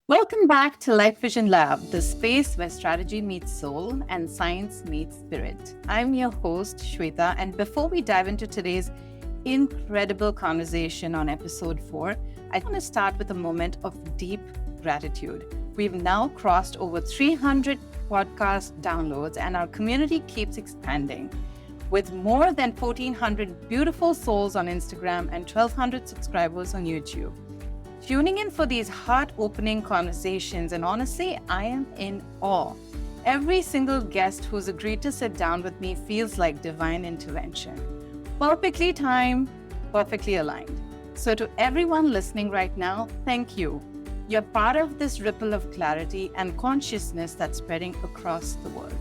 Welcome back to LifeVision Lab, the space where strategy meets soul and science meets spirit. I'm your host, Shweta, and before we dive into today's incredible conversation on episode 4, I want to start with a moment of deep gratitude. We've now crossed over 300 podcast downloads, and our community keeps expanding. With more than 1,400 beautiful souls on Instagram and 1,200 subscribers on YouTube. Tuning in for these heart-opening conversations, and honestly, I am in awe. Every single guest who's agreed to sit down with me feels like divine intervention. Perfectly timed, perfectly aligned. So to everyone listening right now, thank you. You're part of this ripple of clarity and consciousness that's spreading across the world.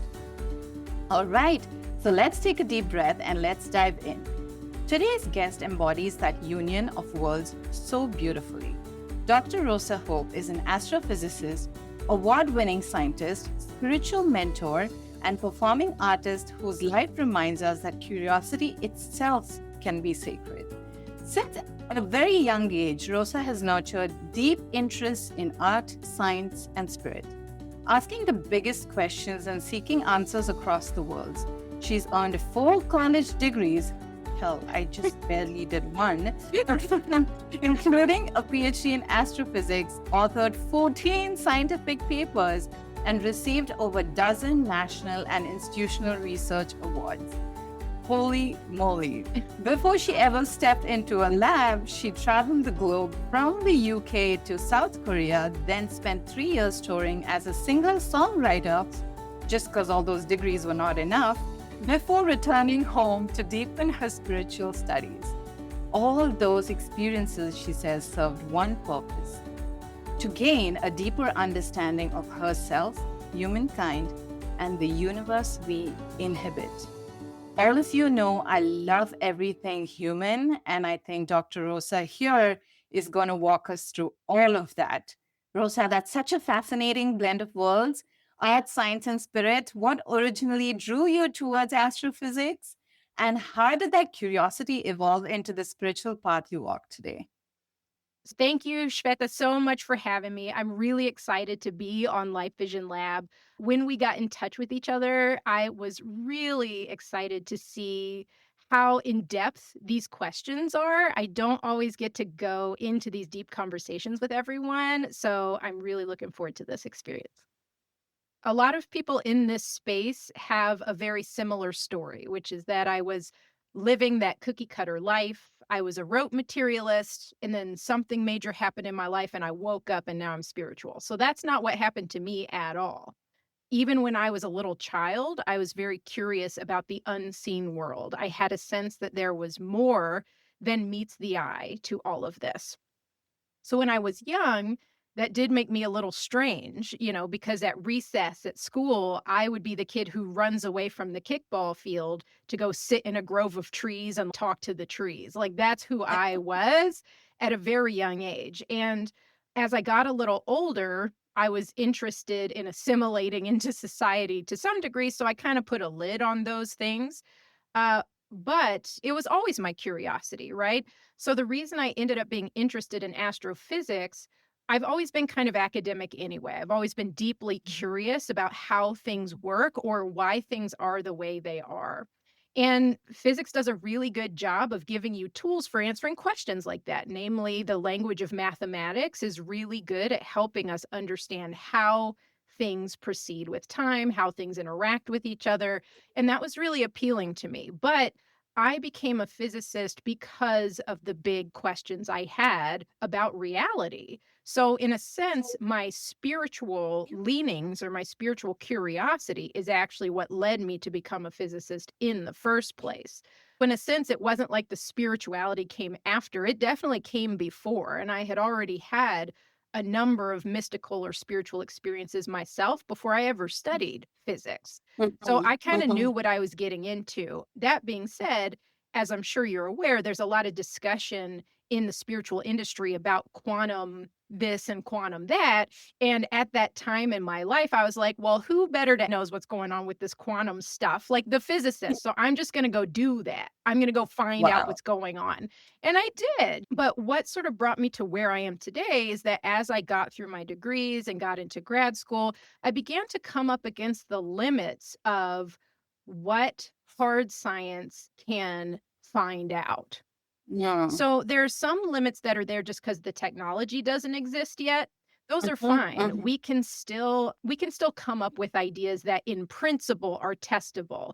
All right, so let's take a deep breath and let's dive in. Today's guest embodies that union of worlds so beautifully. Dr. Rosa Hope is an astrophysicist, award-winning scientist, spiritual mentor, and performing artist whose life reminds us that curiosity itself can be sacred. Since a very young age, Rosa has nurtured deep interest in art, science, and spirit, asking the biggest questions and seeking answers across the world. She's earned 4 college degrees. Hell, I just barely did one, including a PhD in astrophysics, authored 14 scientific papers, and received over a dozen national and institutional research awards. Holy moly. Before she ever stepped into a lab, she traveled the globe from the UK to South Korea, then spent 3 years touring as a singer-songwriter, just because all those degrees were not enough, before returning home to deepen her spiritual studies. All those experiences, she says, served one purpose: to gain a deeper understanding of herself, humankind, and the universe we inhabit. All of you know I love everything human, and I think Dr. Rosa here is going to walk us through all of that. Rosa, that's such a fascinating blend of worlds: art, science, and spirit. What originally drew you towards astrophysics? And how did that curiosity evolve into the spiritual path you walk today? Thank you, Shweta, so much for having me. I'm really excited to be on LifeVision Lab. When we got in touch with each other, I was really excited to see how in depth these questions are. I don't always get to go into these deep conversations with everyone, so I'm really looking forward to this experience. A lot of people in this space have a very similar story, which is that I was living that cookie cutter life. I was a rote materialist, and then something major happened in my life, and I woke up and now I'm spiritual. So that's not what happened to me at all. Even when I was a little child, I was very curious about the unseen world. I had a sense that there was more than meets the eye to all of this. So when I was young, that did make me a little strange, because at recess at school, I would be the kid who runs away from the kickball field to go sit in a grove of trees and talk to the trees. Like that's who I was at a very young age. And as I got a little older, I was interested in assimilating into society to some degree. So I kind of put a lid on those things. But it was always my curiosity, right? So the reason I ended up being interested in astrophysics, I've always been kind of academic anyway. I've always been deeply curious about how things work or why things are the way they are. And physics does a really good job of giving you tools for answering questions like that. Namely, the language of mathematics is really good at helping us understand how things proceed with time, how things interact with each other. And that was really appealing to me. But I became a physicist because of the big questions I had about reality. So, in a sense, my spiritual leanings or my spiritual curiosity is actually what led me to become a physicist in the first place. In a sense, it wasn't like the spirituality came after, it definitely came before. And I had already had a number of mystical or spiritual experiences myself before I ever studied physics. So Mhm, I kind of knew mhm. what I was getting into. That being said, as I'm sure you're aware, there's a lot of discussion in the spiritual industry about quantum this and quantum that. And at that time in my life, I was like, well, who better to knows what's going on with this quantum stuff? Like the physicist. So I'm just going to go do that. I'm going to go find out Wow. what's going on. And I did. But what sort of brought me to where I am today is that as I got through my degrees and got into grad school, I began to come up against the limits of what hard science can find out. Yeah. So there are some limits that are there just because the technology doesn't exist yet. Those are Mhm, fine. mhm. We can still come up with ideas that in principle are testable.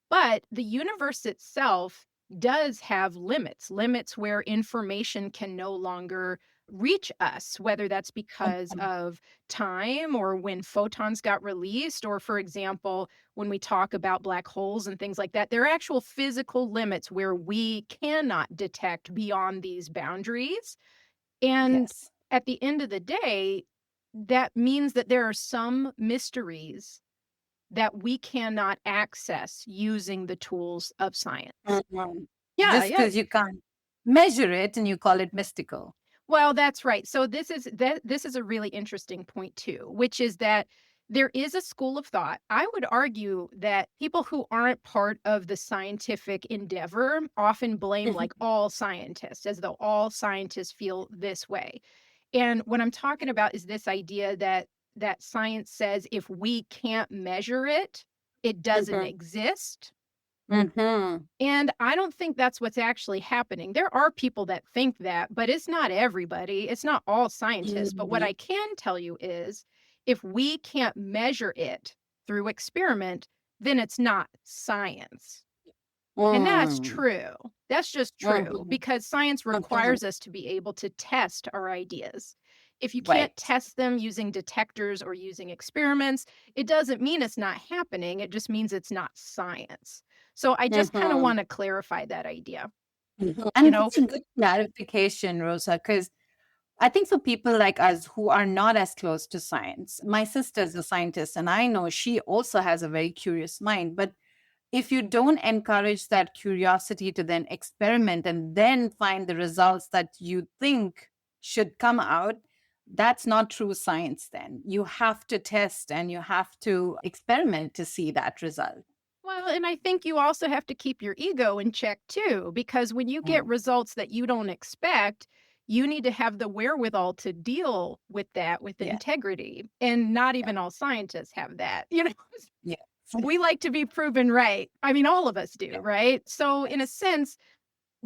But the universe itself does have limits, limits where information can no longer reach us, whether that's because Mhm. of time or when photons got released, or, for example, when we talk about black holes and things like that, there are actual physical limits where we cannot detect beyond these boundaries. And Yes. at the end of the day, that means that there are some mysteries that we cannot access using the tools of science. Mhm. Yeah, Just yeah. because you can't measure it and you call it mystical. Well, that's right. So this is a really interesting point too, which is that there is a school of thought. I would argue that people who aren't part of the scientific endeavor often blame like Mhm, all scientists, as though all scientists feel this way. And what I'm talking about is this idea that science says if we can't measure it, it doesn't mhm, exist. mhm, And I don't think that's what's actually happening. There are people that think that, but it's not everybody. It's not all scientists. But what mhm, I can tell you is if we can't measure it through experiment, then it's not science. And that's mm, true. That's just true mhm, because science mhm. requires us to be able to test our ideas. If you can't Right. test them using detectors or using experiments, it doesn't mean it's not happening. It just means it's not science. So I just kind of Mhm, want to clarify that idea. mhm. You And know, that's a good clarification, Rosa, because I think for people like us who are not as close to science, my sister's a scientist, and I know she also has a very curious mind. But if you don't encourage that curiosity to then experiment and then find the results that you think should come out, that's not true science then. You have to test and you have to experiment to see that result. well, and I think you also have to keep your ego in check too, because when you get Mm, results that you don't expect, you need to have the wherewithal to deal with that with yeah, integrity. And not yeah, even all scientists have that. You know, yeah. we like to be proven right. I mean, all of us do, Yeah, right? So, in a yes. sense,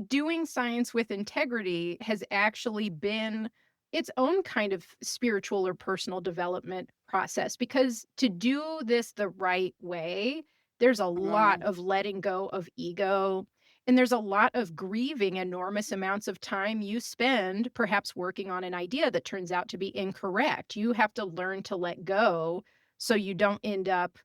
doing science with integrity has actually been its own kind of spiritual or personal development process because to do this the right way, there's a lot Mm, of letting go of ego. And there's a lot of grieving enormous amounts of time you spend perhaps working on an idea that turns out to be incorrect. You have to learn to let go so you don't end up,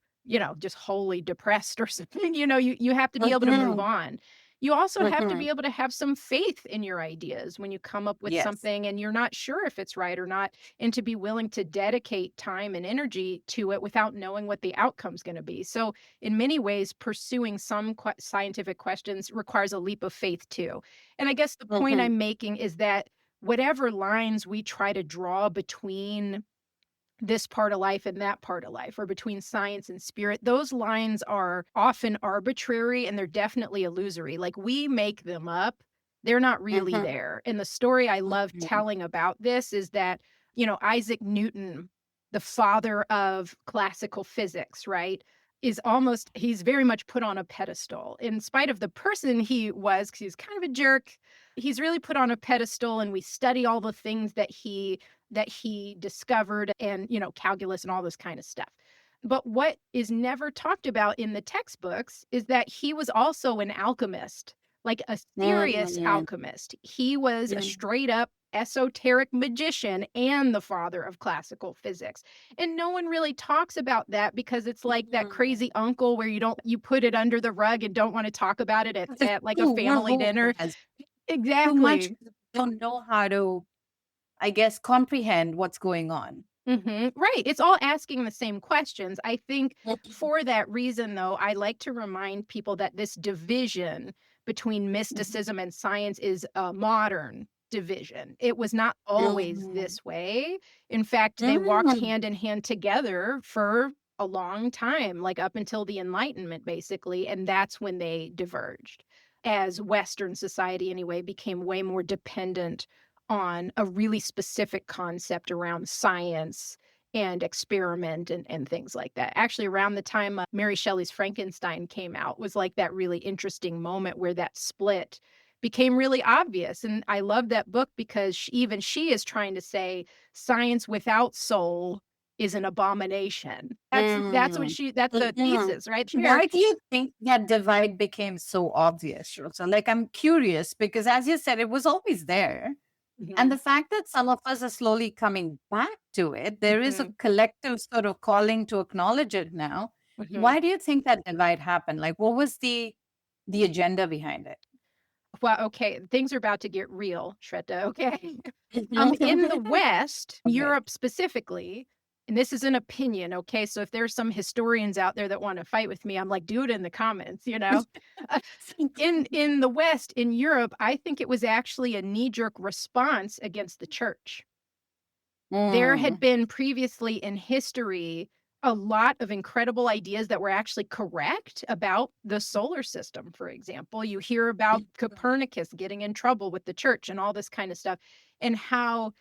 just wholly depressed or something. You have to be able to move mhm, on. You also have to mhm. be able to have some faith in your ideas when you come up with Yes. something and you're not sure if it's right or not, and to be willing to dedicate time and energy to it without knowing what the outcome's going to be. So, in many ways, pursuing some scientific questions requires a leap of faith too. And I guess the point Mhm, I'm making is that whatever lines we try to draw between this part of life and that part of life, or between science and spirit, those lines are often arbitrary and they're definitely illusory. Like we make them up, they're not really mhm, there. And the story I love mhm, telling about this is that, Isaac Newton, the father of classical physics, right? He's very much put on a pedestal. In spite of the person he was, because he's kind of a jerk, he's really put on a pedestal, and we study all the things that he discovered and, calculus and all this kind of stuff. But what is never talked about in the textbooks is that he was also an alchemist, like a serious mhm, alchemist. He was a mhm, straight up esoteric magician and the father of classical physics. And no one really talks about that because it's like that mhm. crazy uncle where you put it under the rug and don't want to talk about it at, It's at like a true. We're family dinner. hopeless. Too much. Exactly. We don't know how to, I guess, comprehend what's going on. Right. It's all asking the same questions. I think Mhm, for that reason, though, I like to remind people that this division between mhm, mysticism and science is modern. division. It was not always Mm. this way. In fact, they walked Mm. hand in hand together for a long time, like up until the Enlightenment, basically. And that's when they diverged, as Western society, anyway, became way more dependent on a really specific concept around science and experiment and things like that. Actually, around the time Mary Shelley's Frankenstein came out was like that really interesting moment where that split became really obvious. And I love that book because even she is trying to say science without soul is an abomination. That's what Mm. that's the Mhm. thesis right there. Why do you think that divide became so obvious, Rosa? Like, I'm curious because, as you said, it was always there. And Mhm, the fact that some of us are slowly coming back to it, there is a mhm, collective sort of calling to acknowledge it now. mhm. Why do you think that divide happened? Like, what was the agenda behind it? Well, okay, things are about to get real, Shweta, okay? In the West, Okay. Europe specifically, and this is an opinion, okay? So if there's some historians out there that wanna fight with me, I'm like, "Do it in the comments," you know? Uh, in the West, in Europe, I think it was actually a knee-jerk response against the church. There had Mm. been previously in history a lot of incredible ideas that were actually correct about the solar system, for example. You hear about Copernicus getting in trouble with the church and all this kind of stuff, and how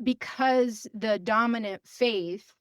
because the dominant faith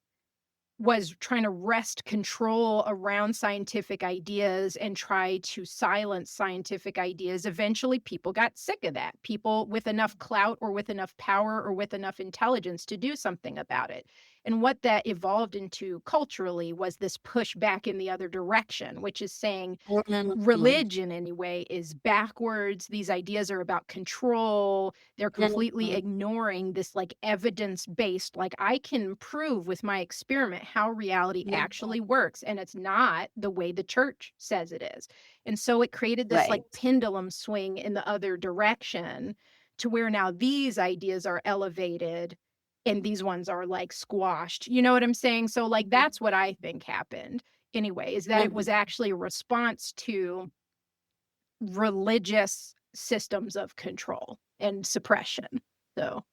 was trying to wrest control around scientific ideas and try to silence scientific ideas. Eventually, people got sick of that. People with enough clout or with enough power or with enough intelligence to do something about it. And what that evolved into culturally was this push back in the other direction, which is saying Mm. religion anyway is backwards. These ideas are about control. They're completely Mm. ignoring this like evidence based, like I can prove with my experiment how reality actually works. And it's not the way the church says it is. And so it created this like Right. pendulum swing in the other direction to where now these ideas are elevated and these ones are like squashed. You know what I'm saying? So, like, that's what I think happened anyway, is that it was Mhm. actually a response to religious systems of control and suppression. So,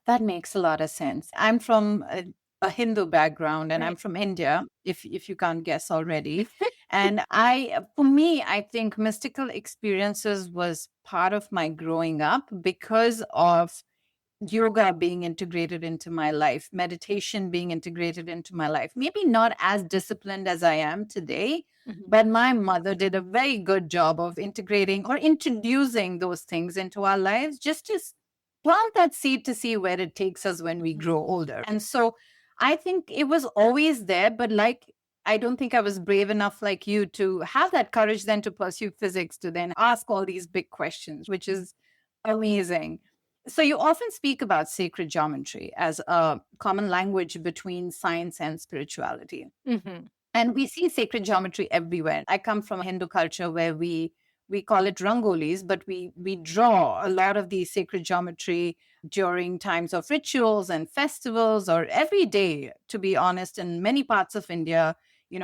That makes a lot of sense. I'm from a Hindu background and I'm right. from India, if you can't guess already. And for me, I think mystical experiences was part of my growing up because of yoga being integrated into my life, meditation being integrated into my life. Maybe not as disciplined as I am today, Mhm, but my mother did a very good job of integrating or introducing those things into our lives just to plant that seed to see where it takes us when we mhm, grow older. And so I think it was always there, but like, I don't think I was brave enough like you to have that courage then to pursue physics, to then ask all these big questions, which is amazing. So, you often speak about sacred geometry as a common language between science and spirituality. mhm, And we see sacred geometry everywhere. I come from a Hindu culture where we call it rangolis, but we draw a lot of the sacred geometry during times of rituals and festivals or every day, to be honest, in many parts of India,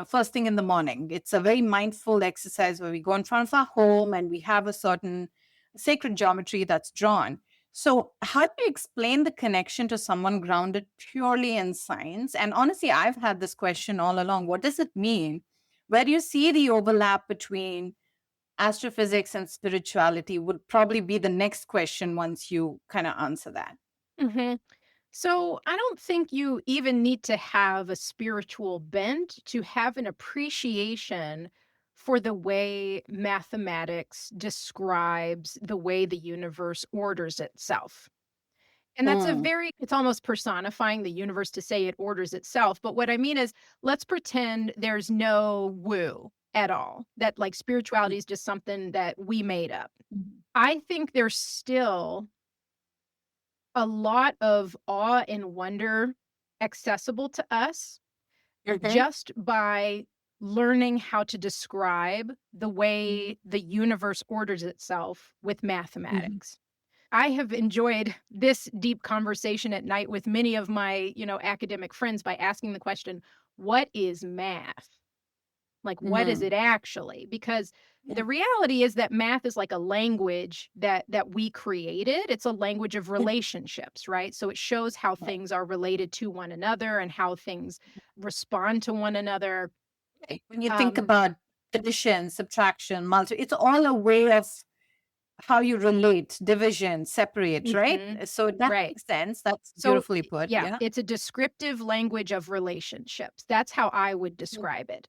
first thing in the morning. It's a very mindful exercise where we go in front of our home and we have a certain sacred geometry that's drawn. So, how do you explain the connection to someone grounded purely in science? And honestly, I've had this question all along. What does it mean? Where do you see the overlap between astrophysics and spirituality? Would probably be the next question once you kind of answer that. mhm. So, I don't think you even need to have a spiritual bent to have an appreciation for the way mathematics describes the way the universe orders itself. And that's a Mm, very it's almost personifying the universe to say it orders itself, but what I mean is, let's pretend there's no woo at all, that, like, spirituality is just something that we made up. mhm, I think there's still a lot of awe and wonder accessible to us mhm, just by learning how to describe the way the universe orders itself with mhm. mathematics. I have enjoyed this deep conversation at night with many of my, academic friends by asking the question, "What is math?" Like, what is Mm-hmm. it actually? Because Yeah. the reality is that math is like a language that we created. It's a language of Yeah. relationships, right? So it shows how Right. things are related to one another and how things respond to one another. Right. When you think Um, about addition, subtraction, multi, it's all a way of how you relate, division, separate, right? mhm, So that right. makes sense. That's So, beautifully put. yeah, Yeah. it's a descriptive language of relationships. That's how I would describe it.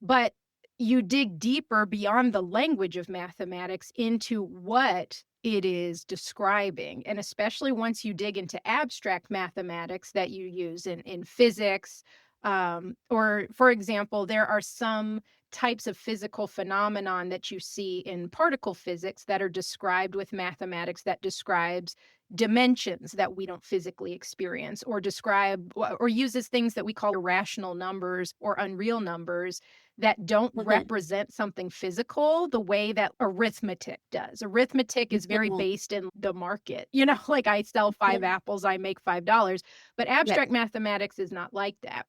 But you dig deeper beyond the language of mathematics into what it is describing. And especially once you dig into abstract mathematics that you use in physics, or for example, there are some types of physical phenomenon that you see in particle physics that are described with mathematics that describes dimensions that we don't physically experience or describe or uses things that we call irrational numbers or unreal numbers that don't Mhm. represent something physical the way that arithmetic does. Arithmetic is very Mhm. based in the market. You know, like I sell 5 Mhm. apples, I make $5, but Yes. abstract mathematics is not like that.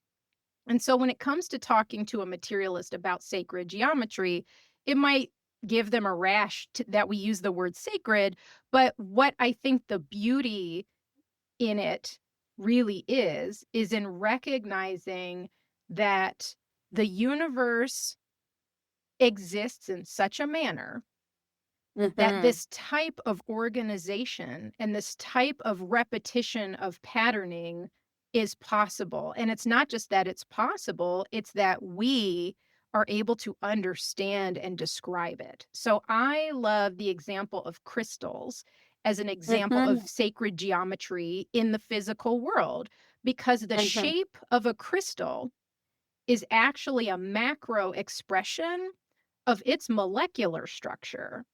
And so when it comes to talking to a materialist about sacred geometry, it might give them a rash that we use the word sacred, but what I think the beauty in it really is in recognizing that the universe exists in such a manner that Mhm. this type of organization and this type of repetition of patterning is possible. And it's not just that it's possible, it's that we are able to understand and describe it. So I love the example of crystals as an example of Mhm. sacred geometry in the physical world, because the Mhm. shape of a crystal is actually a macro expression of its molecular structure.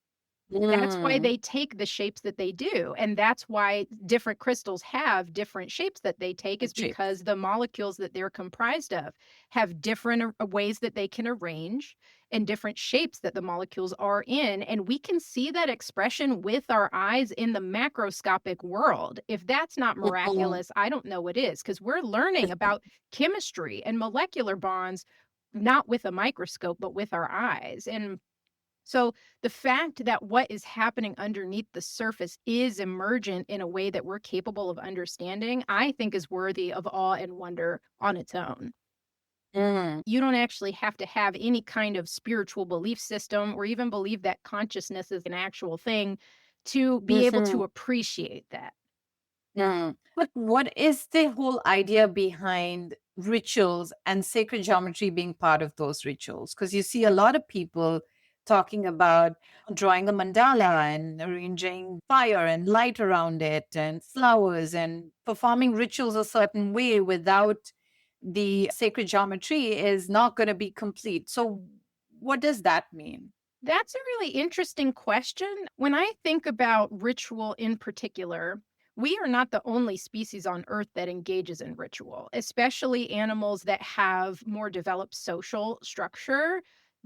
That's why Mm. they take the shapes that they do, and that's why different crystals have different shapes that they take, is Shapes. because the molecules that they're comprised of have different ways that they can arrange and different shapes that the molecules are in, and we can see that expression with our eyes in the macroscopic world. If that's not Mhm. miraculous, I don't know what is, because 'cause we're learning about chemistry and molecular bonds, not with a microscope, but with our eyes, and so the fact that what is happening underneath the surface is emergent in a way that we're capable of understanding, I think is worthy of awe and wonder on its own. Mm. You don't actually have to have any kind of spiritual belief system or even believe that consciousness is an actual thing to be able to Mhm. appreciate that. Mm. But what is the whole idea behind rituals and sacred geometry being part of those rituals? Because you see a lot of people talking about drawing a mandala and arranging fire and light around it and flowers and performing rituals a certain way without the sacred geometry is not going to be complete. So, what does that mean? That's a really interesting question. When I think about ritual in particular, we are not the only species on Earth that engages in ritual, especially animals that have more developed social structure.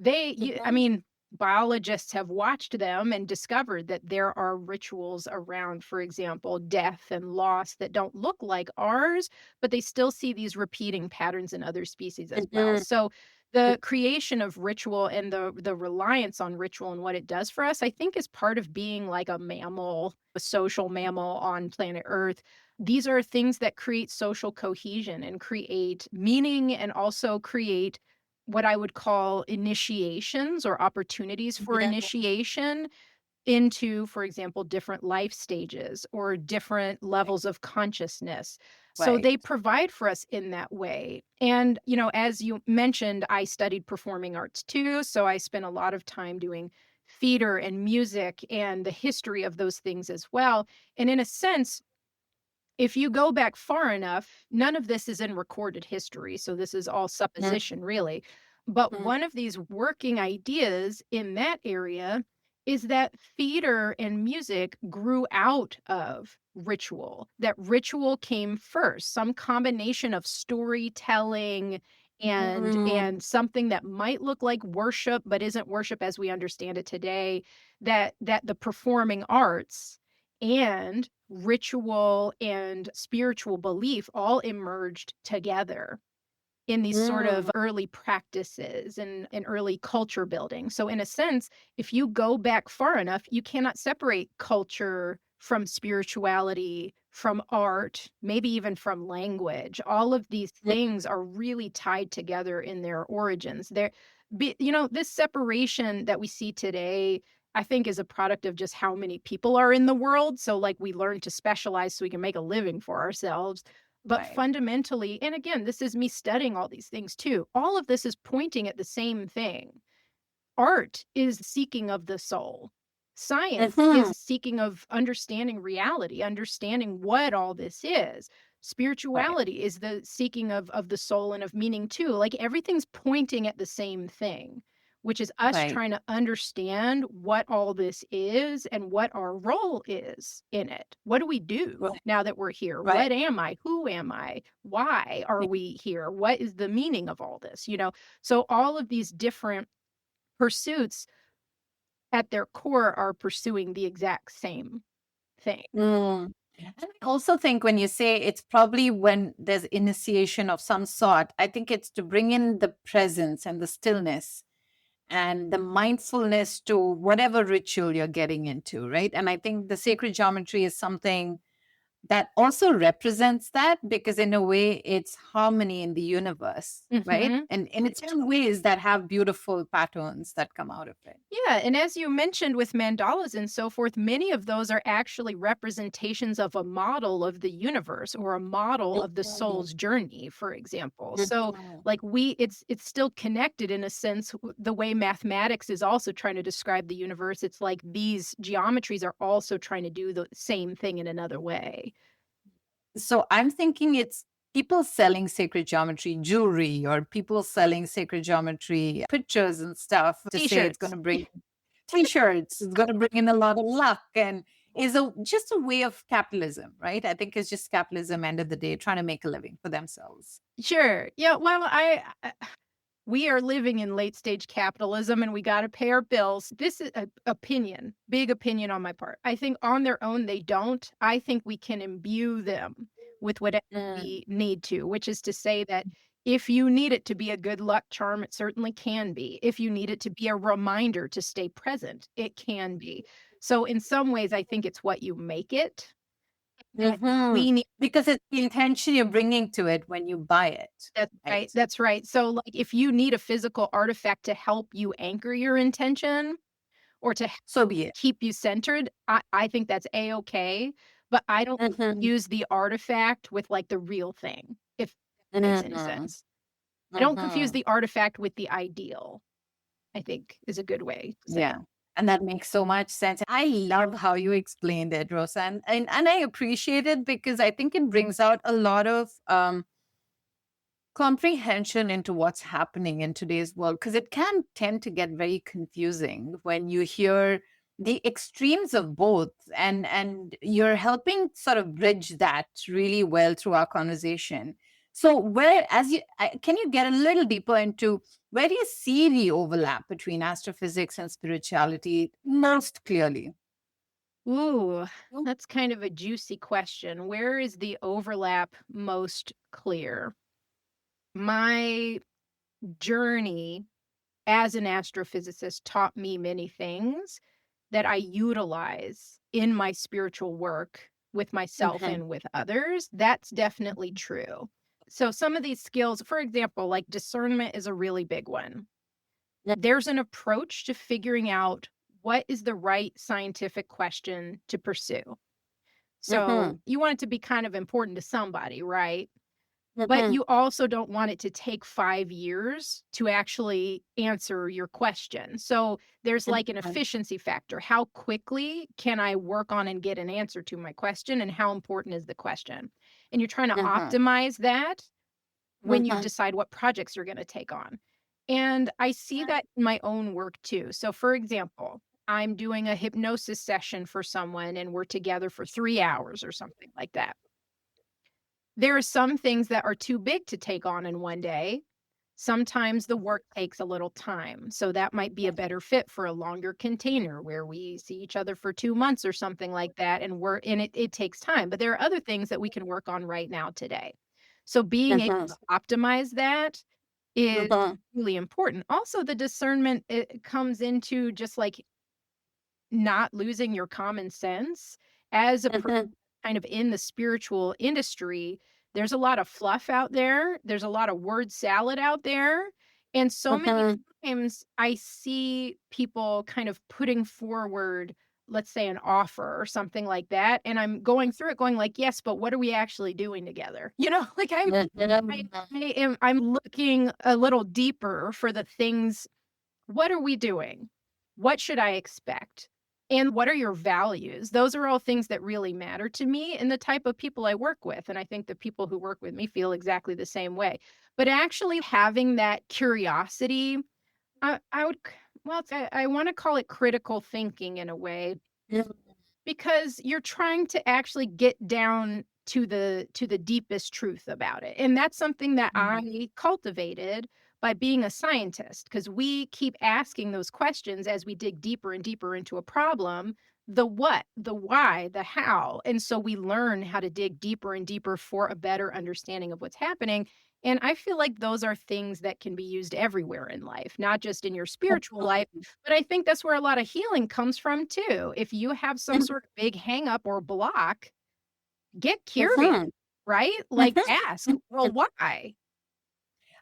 I Mhm. mean, biologists have watched them and discovered that there are rituals around, for example, death and loss that don't look like ours, but they still see these repeating patterns in other species as well. Mhm. So the creation of ritual and the reliance on ritual and what it does for us, I think is part of being like a mammal, a social mammal on planet Earth. These are things that create social cohesion and create meaning and also create what I would call initiations or opportunities for Yeah. initiation into, for example, different life stages or different Right. levels of consciousness. So Right. they provide for us in that way. And, as you mentioned, I studied performing arts too. So I spent a lot of time doing theater and music and the history of those things as well. And in a sense, if you go back far enough, none of this is in recorded history, so this is all supposition, really. But Mhm. one of these working ideas in that area is that theater and music grew out of ritual, that ritual came first, some combination of storytelling Mhm. and something that might look like worship but isn't worship as we understand it today, that the performing arts and ritual and spiritual belief all emerged together. in these sort Mm, of early practices and early culture building. So, in a sense, if you go back far enough, you cannot separate culture from spirituality, from art, maybe even from language. All of these mm, things are really tied together in their origins. This separation that we see today, I think, is a product of just how many people are in the world. So, like, we learn to specialize so we can make a living for ourselves. But right. fundamentally, and again, this is me studying all these things too, all of this is pointing at the same thing. Art is seeking of the soul. Science Mhm. is seeking of understanding reality, understanding what all this is. Right. Spirituality is the seeking of the soul and of meaning too. Like everything's pointing at the same thing, which is us Right. trying to understand what all this is and what our role is in it. What do we do Right. now that we're here? Right. What am I? Who am I? Why are we here? What is the meaning of all this? So all of these different pursuits at their core are pursuing the exact same thing. Mm. And I also think when you say it's probably when there's initiation of some sort, I think it's to bring in the presence and the stillness and the mindfulness to whatever ritual you're getting into, right? And I think the sacred geometry is something that also represents that because in a way it's harmony in the universe, right? Mhm. And in its own ways that have beautiful patterns that come out of it. Yeah, and as you mentioned with mandalas and so forth, many of those are actually representations of a model of the universe or a model of the Mhm. soul's journey, for example. So, Mhm. like it's still connected in a sense the way mathematics is also trying to describe the universe. It's like these geometries are also trying to do the same thing in another way. So I'm thinking it's people selling sacred geometry jewelry or people selling sacred geometry pictures and stuff to say it's going T-shirts. to bring t-shirts, it's going to bring in a lot of luck and is a just a way of capitalism, right? I think it's just capitalism end of the day trying to make a living for themselves. Sure. Yeah, well, we are living in late stage capitalism and we got to pay our bills. This is a opinion, big opinion on my part. I think on their own they don't. I think we can imbue them with whatever Mm, we need to, which is to say that if you need it to be a good luck charm, it certainly can be. If you need it to be a reminder to stay present, it can be. So in some ways I think it's what you make it. That mhm. we need Because it's the intention you're bringing to it when you buy it, That's right, right? that's right. So, like, if you need a physical artifact to help you anchor your intention or to So be it. keep you centered, I think that's A-okay, but I don't Mhm. use the artifact with, like, the real thing, if that makes any Mhm. sense. I don't confuse Mhm. the artifact with the ideal, I think is a good way to say it. Yeah. And that makes so much sense. I love how you explained it, Rosa. And I appreciate it because I think it brings out a lot of comprehension into what's happening in today's world because it can tend to get very confusing when you hear the extremes of both and you're helping sort of bridge that really well through our conversation. So where as you can you get a little deeper into where do you see the overlap between astrophysics and spirituality most clearly? Ooh, that's kind of a juicy question. Where is the overlap most clear? My journey as an astrophysicist taught me many things that I utilize in my spiritual work with myself Mhm. and with others. That's definitely true. So, some of these skills, for example, like discernment is a really big one. There's an approach to figuring out what is the right scientific question to pursue. So, Mhm. you want it to be kind of important to somebody, right? But Mhm. you also don't want it to take 5 years to actually answer your question. So, there's like an Mhm. efficiency factor. How quickly can I work on and get an answer to my question, and how important is the question? And you're trying to Mhm. optimize that when you Mhm. decide what projects you're gonna take on. And I see that in my own work too. So, for example, I'm doing a hypnosis session for someone, and we're together for 3 hours or something like that. There are some things that are too big to take on in one day. Sometimes the work takes a little time. So that might be a better fit for a longer container where we see each other for 2 months or something like that, and it takes time. But there are other things that we can work on right now today. So being able Uh-huh. to optimize that is Uh-huh. really important. Also, the discernment, it comes into just like not losing your common sense as a Uh-huh. kind of in the spiritual industry. There's a lot of fluff out there. There's a lot of word salad out there. And so many Uh-huh. times I see people kind of putting forward, let's say, an offer or something like that. And I'm going through it going like, yes, but what are we actually doing together? Like I'm looking a little deeper for the things. What are we doing? What should I expect? And what are your values? Those are all things that really matter to me and the type of people I work with. And I think the people who work with me feel exactly the same way. But actually having that curiosity, I would, well, I want to call it critical thinking in a way, because you're trying to actually get down to the deepest truth about it. And that's something that I cultivated by being a scientist, because we keep asking those questions as we dig deeper and deeper into a problem, the what, the why, the how. And so we learn how to dig deeper and deeper for a better understanding of what's happening. And I feel like those are things that can be used everywhere in life, not just in your spiritual life, but I think that's where a lot of healing comes from too. If you have some sort of big hang up or block, get curious, Uh-huh. right? Like ask, well, why?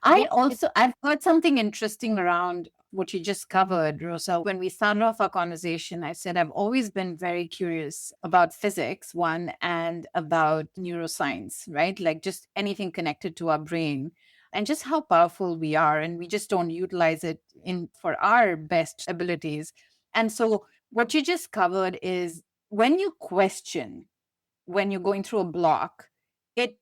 What is I've heard something interesting around what you just covered, Rosa. When we started off our conversation, I said I've always been very curious about physics, one, and about neuroscience, right? Like just anything connected to our brain and just how powerful we are. And we just don't utilize it in for our best abilities. And so what you just covered is when you question, when you're going through a block, it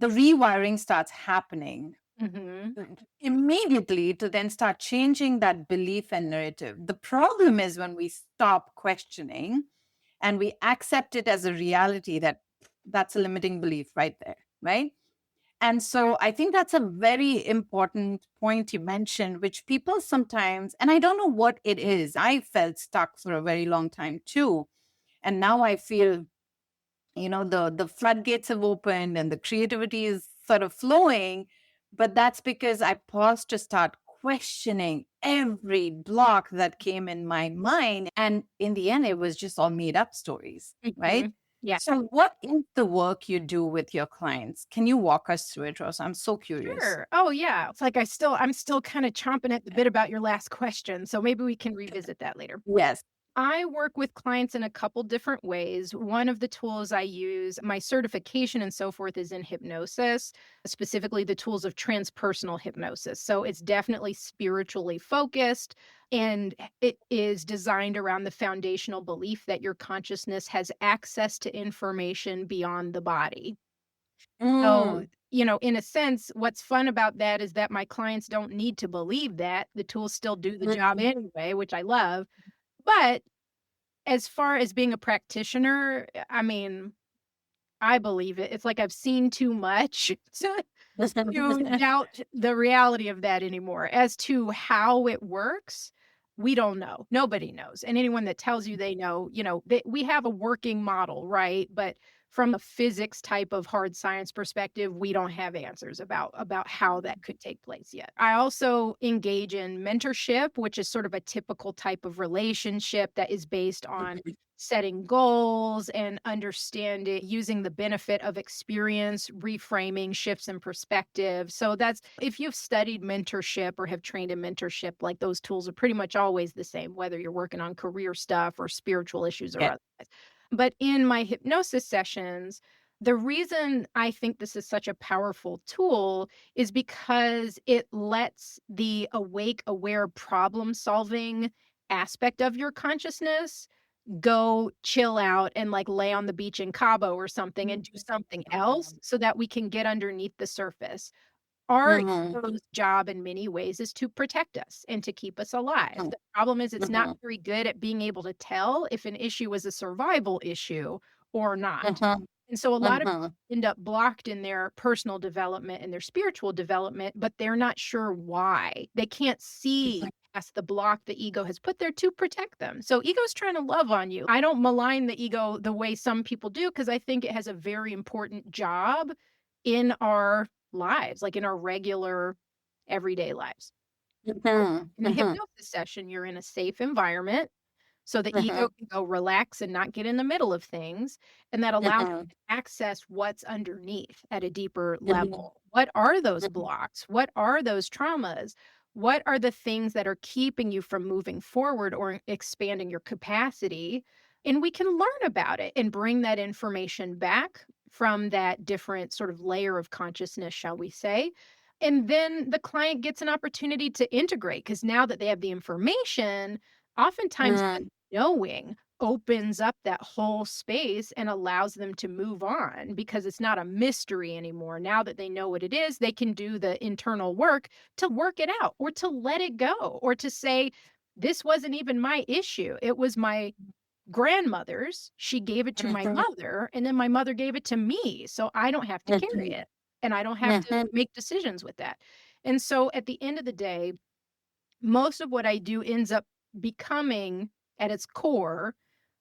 the rewiring starts happening Mhm. immediately to then start changing that belief and narrative. The problem is when we stop questioning and we accept it as a reality that that's a limiting belief right there, right? And so I think that's a very important point you mentioned, which people sometimes, and I don't know what it is, I felt stuck for a very long time too. And now I feel the floodgates have opened and the creativity is sort of flowing, but that's because I paused to start questioning every block that came in my mind, and in the end it was just all made up stories, right? Mhm. Yeah. So what is the work you do with your clients? Can you walk us through it, Rosa? I'm so curious. Sure. Oh, yeah. It's like I'm still kind of chomping at the bit about your last question. So maybe we can revisit that later. Yes. I work with clients in a couple different ways. One of the tools I use, my certification and so forth, is in hypnosis, specifically the tools of transpersonal hypnosis. So it's definitely spiritually focused, and it is designed around the foundational belief that your consciousness has access to information beyond the body. So, Mm. in a sense, what's fun about that is that my clients don't need to believe that. The tools still do the job Mhm. anyway, which I love. But as far as being a practitioner, I mean, I believe it. It's like I've seen too much to doubt the reality of that anymore. As to how it works, we don't know. Nobody knows. And anyone that tells you they know, we have a working model, right? But from a physics type of hard science perspective, we don't have answers about how that could take place yet. I also engage in mentorship, which is sort of a typical type of relationship that is based on setting goals and understanding using the benefit of experience, reframing shifts in perspective. So that's if you've studied mentorship or have trained in mentorship, like those tools are pretty much always the same, whether you're working on career stuff or spiritual issues or Yeah. otherwise. But in my hypnosis sessions, the reason I think this is such a powerful tool is because it lets the awake, aware problem solving aspect of your consciousness go chill out and like lay on the beach in Cabo or something and do something else so that we can get underneath the surface. Our Mhm. ego's job in many ways is to protect us and to keep us alive. Mhm. The problem is it's not Mhm. very good at being able to tell if an issue is a survival issue or not. Mhm. And so a lot of Mhm. people end up blocked in their personal development and their spiritual development, but they're not sure why. They can't see past the block the ego has put there to protect them. So ego's trying to love on you. I don't malign the ego the way some people do because I think it has a very important job in our lives, like in our regular everyday lives. Mhm, In a mhm, hypnosis session, you're in a safe environment so the ego mhm, can go relax and not get in the middle of things. And that allows mhm, you to access what's underneath at a deeper mhm, level. What are those mhm, blocks? What are those traumas? What are the things that are keeping you from moving forward or expanding your capacity? And we can learn about it and bring that information back from that different sort of layer of consciousness, shall we say. And then the client gets an opportunity to integrate because now that they have the information, oftentimes mhm, knowing opens up that whole space and allows them to move on because it's not a mystery anymore. Now that they know what it is, they can do the internal work to work it out or to let it go or to say, this wasn't even my issue. It was my grandmother's. She gave it to my mhm, mother, and then my mother gave it to me. So I don't have to carry mhm, it and I don't have to mhm, make decisions with that. And so at the end of the day, most of what I do ends up becoming, at its core,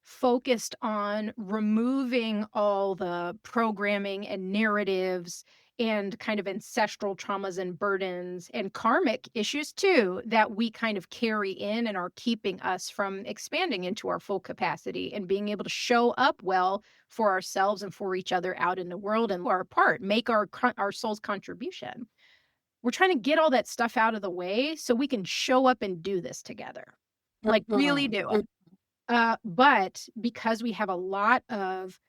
focused on removing all the programming and narratives and kind of ancestral traumas and burdens and karmic issues too that we kind of carry in and are keeping us from expanding into our full capacity and being able to show up well for ourselves and for each other out in the world and our part, make our soul's contribution. We're trying to get all that stuff out of the way so we can show up and do this together. Like, really mhm, do it. mhm. But because we have a lot of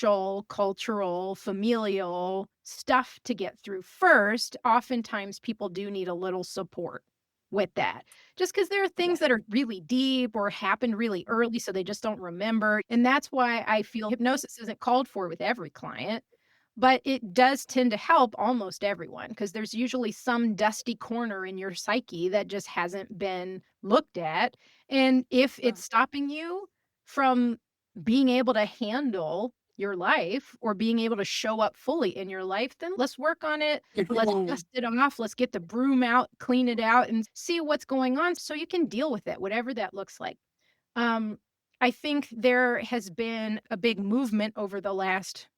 social, cultural, familial stuff to get through first, oftentimes people do need a little support with that. Just because there are things Yeah. that are really deep or happened really early, so they just don't remember. And that's why I feel hypnosis isn't called for with every client, but it does tend to help almost everyone because there's usually some dusty corner in your psyche that just hasn't been looked at. And if it's stopping you from being able to handle your life or being able to show up fully in your life, then let's work on it. Let's Mhm, dust it off. Let's get the broom out, clean it out, and see what's going on so you can deal with it, whatever that looks like. Um, I think there has been a big movement over the last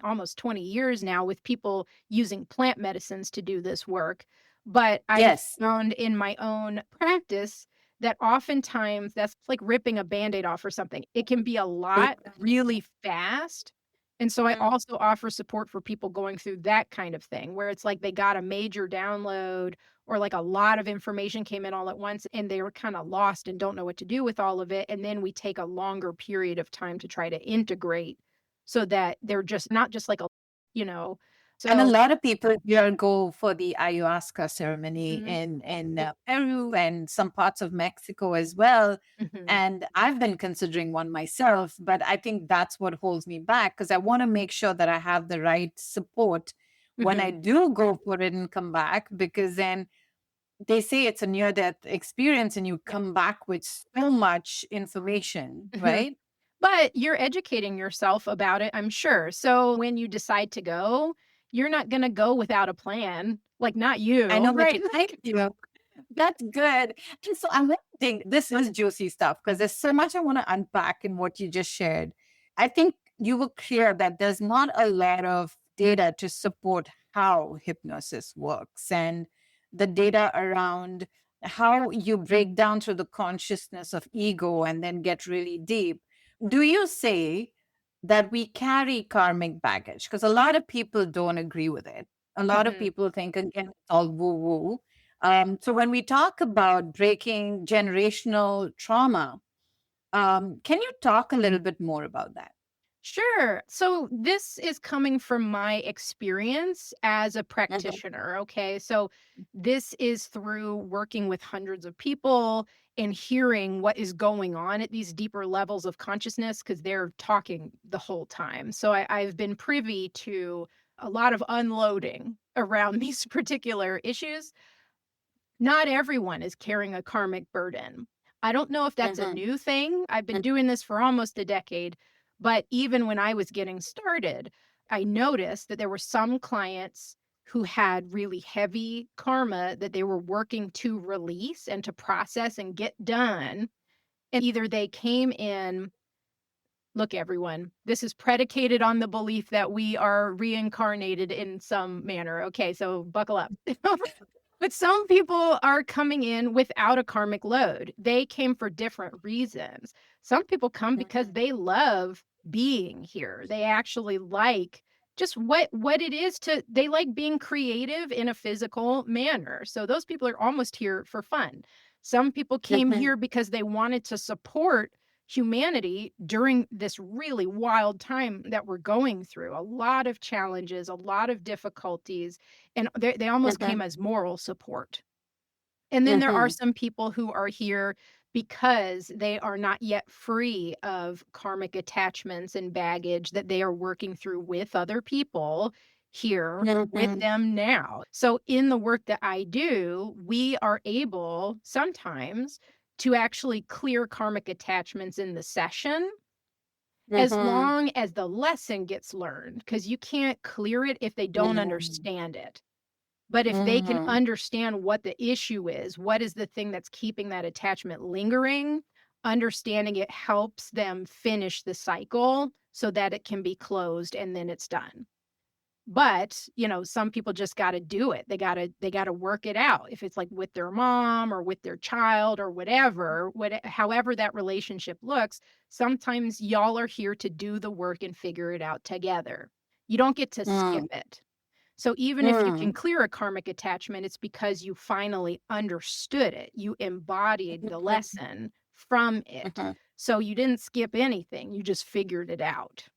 almost 20 years now with people using plant medicines to do this work. But I have yes. found in my own practice that oftentimes that's like ripping a band-aid off or something. It can be a lot really fast. And so I Mhm, also offer support for people going through that kind of thing where it's like they got a major download or like a lot of information came in all at once and they were kind of lost and don't know what to do with all of it. And then we take a longer period of time to try to integrate so that they're just not just like a you know, and a so lot of people here go for the ayahuasca ceremony mhm, in Peru and some parts of Mexico as well. mhm, And I've been considering one myself, but I think that's what holds me back because I want to make sure that I have the right support when I mhm, do go for it and come back, because then they say it's a near death experience and you yep, come back with so much information, mhm. right? But you're educating yourself about it, I'm sure. So when you decide to go, you're not gonna go without a plan, like, not I you, know what right? you like, you know. That's good. And so I'm think this is juicy stuff because there's so much I want to unpack in what you just shared. I think you were clear that there's not a lot of data to support how hypnosis works and the data around how you break down through the consciousness of ego and then get really deep. Do you say that we carry karmic baggage? Because a lot of people don't agree with it. A lot of Mhm. people think, again, it's all woo woo. So when we talk about breaking generational trauma, can you talk a little bit more about that? Sure. So this is coming from my experience as a Mhm, practitioner. Okay. So this is through working with hundreds of people and hearing what is going on at these deeper levels of consciousness because they're talking the whole time. So I've been privy to a lot of unloading around these particular issues. Not everyone is carrying a karmic burden. I don't know if that's a mhm, new thing. I've been doing this for almost a decade, but even when I was getting started, I noticed that there were some clients who had really heavy karma that they were working to release and to process and get done. And either they came in Look, everyone, this is predicated on the belief that we are reincarnated in some manner. Okay, so buckle up. But some people are coming in without a karmic load. They came for different reasons. Some people come because they love being here. They actually like just what it is to they like being creative in a physical manner. So those people are almost here for fun. Some people came here because they wanted to support humanity during this really wild time that we're going through. A lot of challenges, a lot of difficulties, and they almost came as moral support. And then there are some people who are here because they are not yet free of karmic attachments and baggage that they are working through with other people here with them now. So in the work that I do, we are able sometimes to actually clear karmic attachments in the session as long as the lesson gets learned, because you can't clear it if they don't understand it. But if they can understand what the issue is, what is the thing that's keeping that attachment lingering, understanding it helps them finish the cycle so that it can be closed and then it's done. But, some people just got to do it. They got to work it out. If it's like with their mom or with their child or whatever, however that relationship looks, sometimes y'all are here to do the work and figure it out together. You don't get to skip it. So even if you can clear a karmic attachment, it's because you finally understood it. You embodied the lesson from it. So you didn't skip anything. You just figured it out.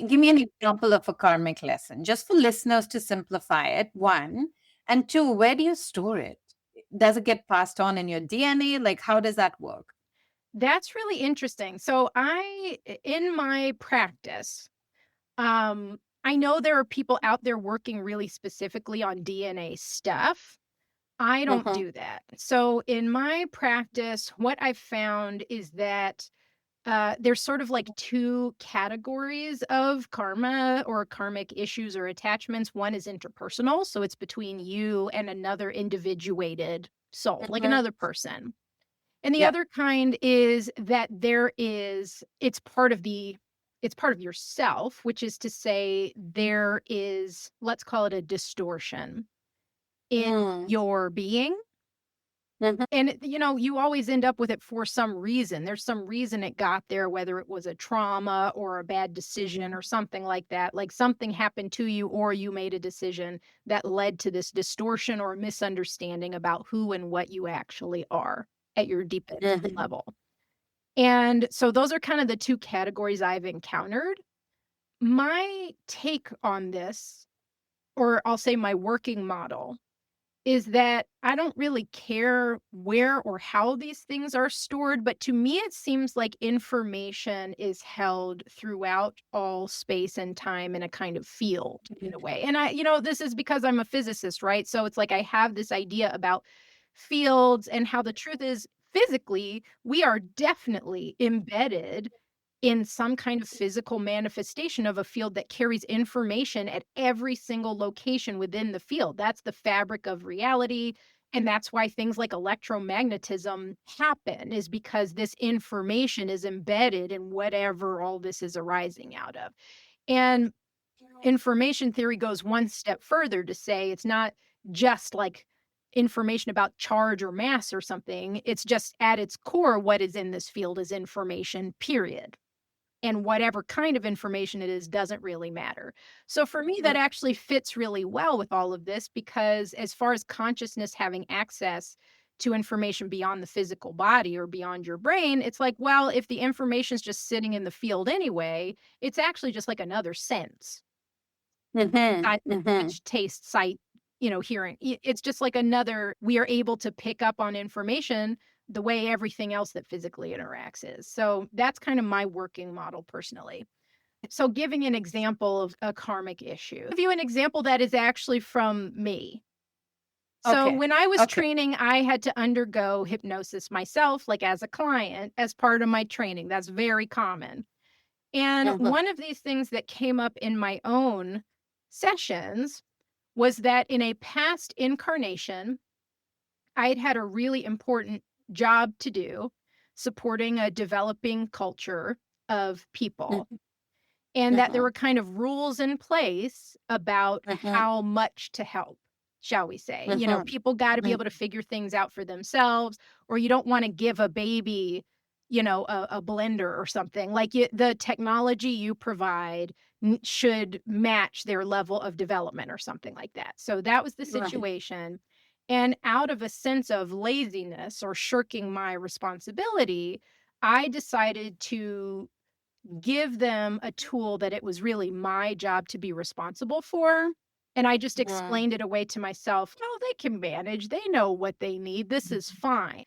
Give me an example of a karmic lesson, just for listeners to simplify it. One. And two, where do you store it? Does it get passed on in your DNA? Like, how does that work? That's really interesting. So in my practice, I know there are people out there working really specifically on DNA stuff. I don't do that. So in my practice, what I've found is that there's sort of like two categories of karma or karmic issues or attachments. One is interpersonal, so it's between you and another individuated soul, like another person. And the Yeah. other kind is that it's part of yourself, which is to say there is, let's call it a distortion in your being. And, you always end up with it for some reason. There's some reason it got there, whether it was a trauma or a bad decision or something like that. Like something happened to you or you made a decision that led to this distortion or misunderstanding about who and what you actually are at your deepest level. And so those are kind of the two categories I've encountered. My take on this, or I'll say my working model, is that I don't really care where or how these things are stored, but to me, it seems like information is held throughout all space and time in a kind of field in a way. And this is because I'm a physicist, right? So it's like I have this idea about fields and how the truth is physically, we are definitely embedded in some kind of physical manifestation of a field that carries information at every single location within the field. That's the fabric of reality. And that's why things like electromagnetism happen, is because this information is embedded in whatever all this is arising out of. And information theory goes one step further to say it's not just like information about charge or mass or something. It's just at its core, what is in this field is information, period. And whatever kind of information it is doesn't really matter. So for me, that actually fits really well with all of this, because as far as consciousness having access to information beyond the physical body or beyond your brain, it's like, well, if the information is just sitting in the field anyway, it's actually just like another sense. Touch, taste, sight, hearing. It's just like another, we are able to pick up on information the way everything else that physically interacts is. So that's kind of my working model personally. So giving an example of a karmic issue, I'll give you an example that is actually from me. So Okay. when I was Okay. training, I had to undergo hypnosis myself, like as a client, as part of my training. That's very common. And one of these things that came up in my own sessions was that in a past incarnation, I had had a really important job to do supporting a developing culture of people, Mhm. and that there Mhm. were kind of rules in place about Mhm. how much to help, shall we say. Mhm. People got to be Mhm. able to figure things out for themselves, or you don't want to give a baby, a blender or something. Like the technology you provide should match their level of development or something like that. So that was the Right. situation. And out of a sense of laziness or shirking my responsibility, I decided to give them a tool that it was really my job to be responsible for. And I just Mhm. explained it away to myself. Oh, they can manage. They know what they need. This is fine.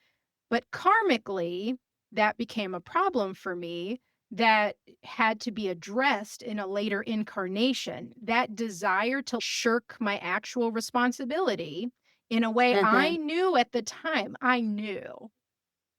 But karmically, that became a problem for me that had to be addressed in a later incarnation. That desire to shirk my actual responsibility in a way I Mhm. knew at the time, I knew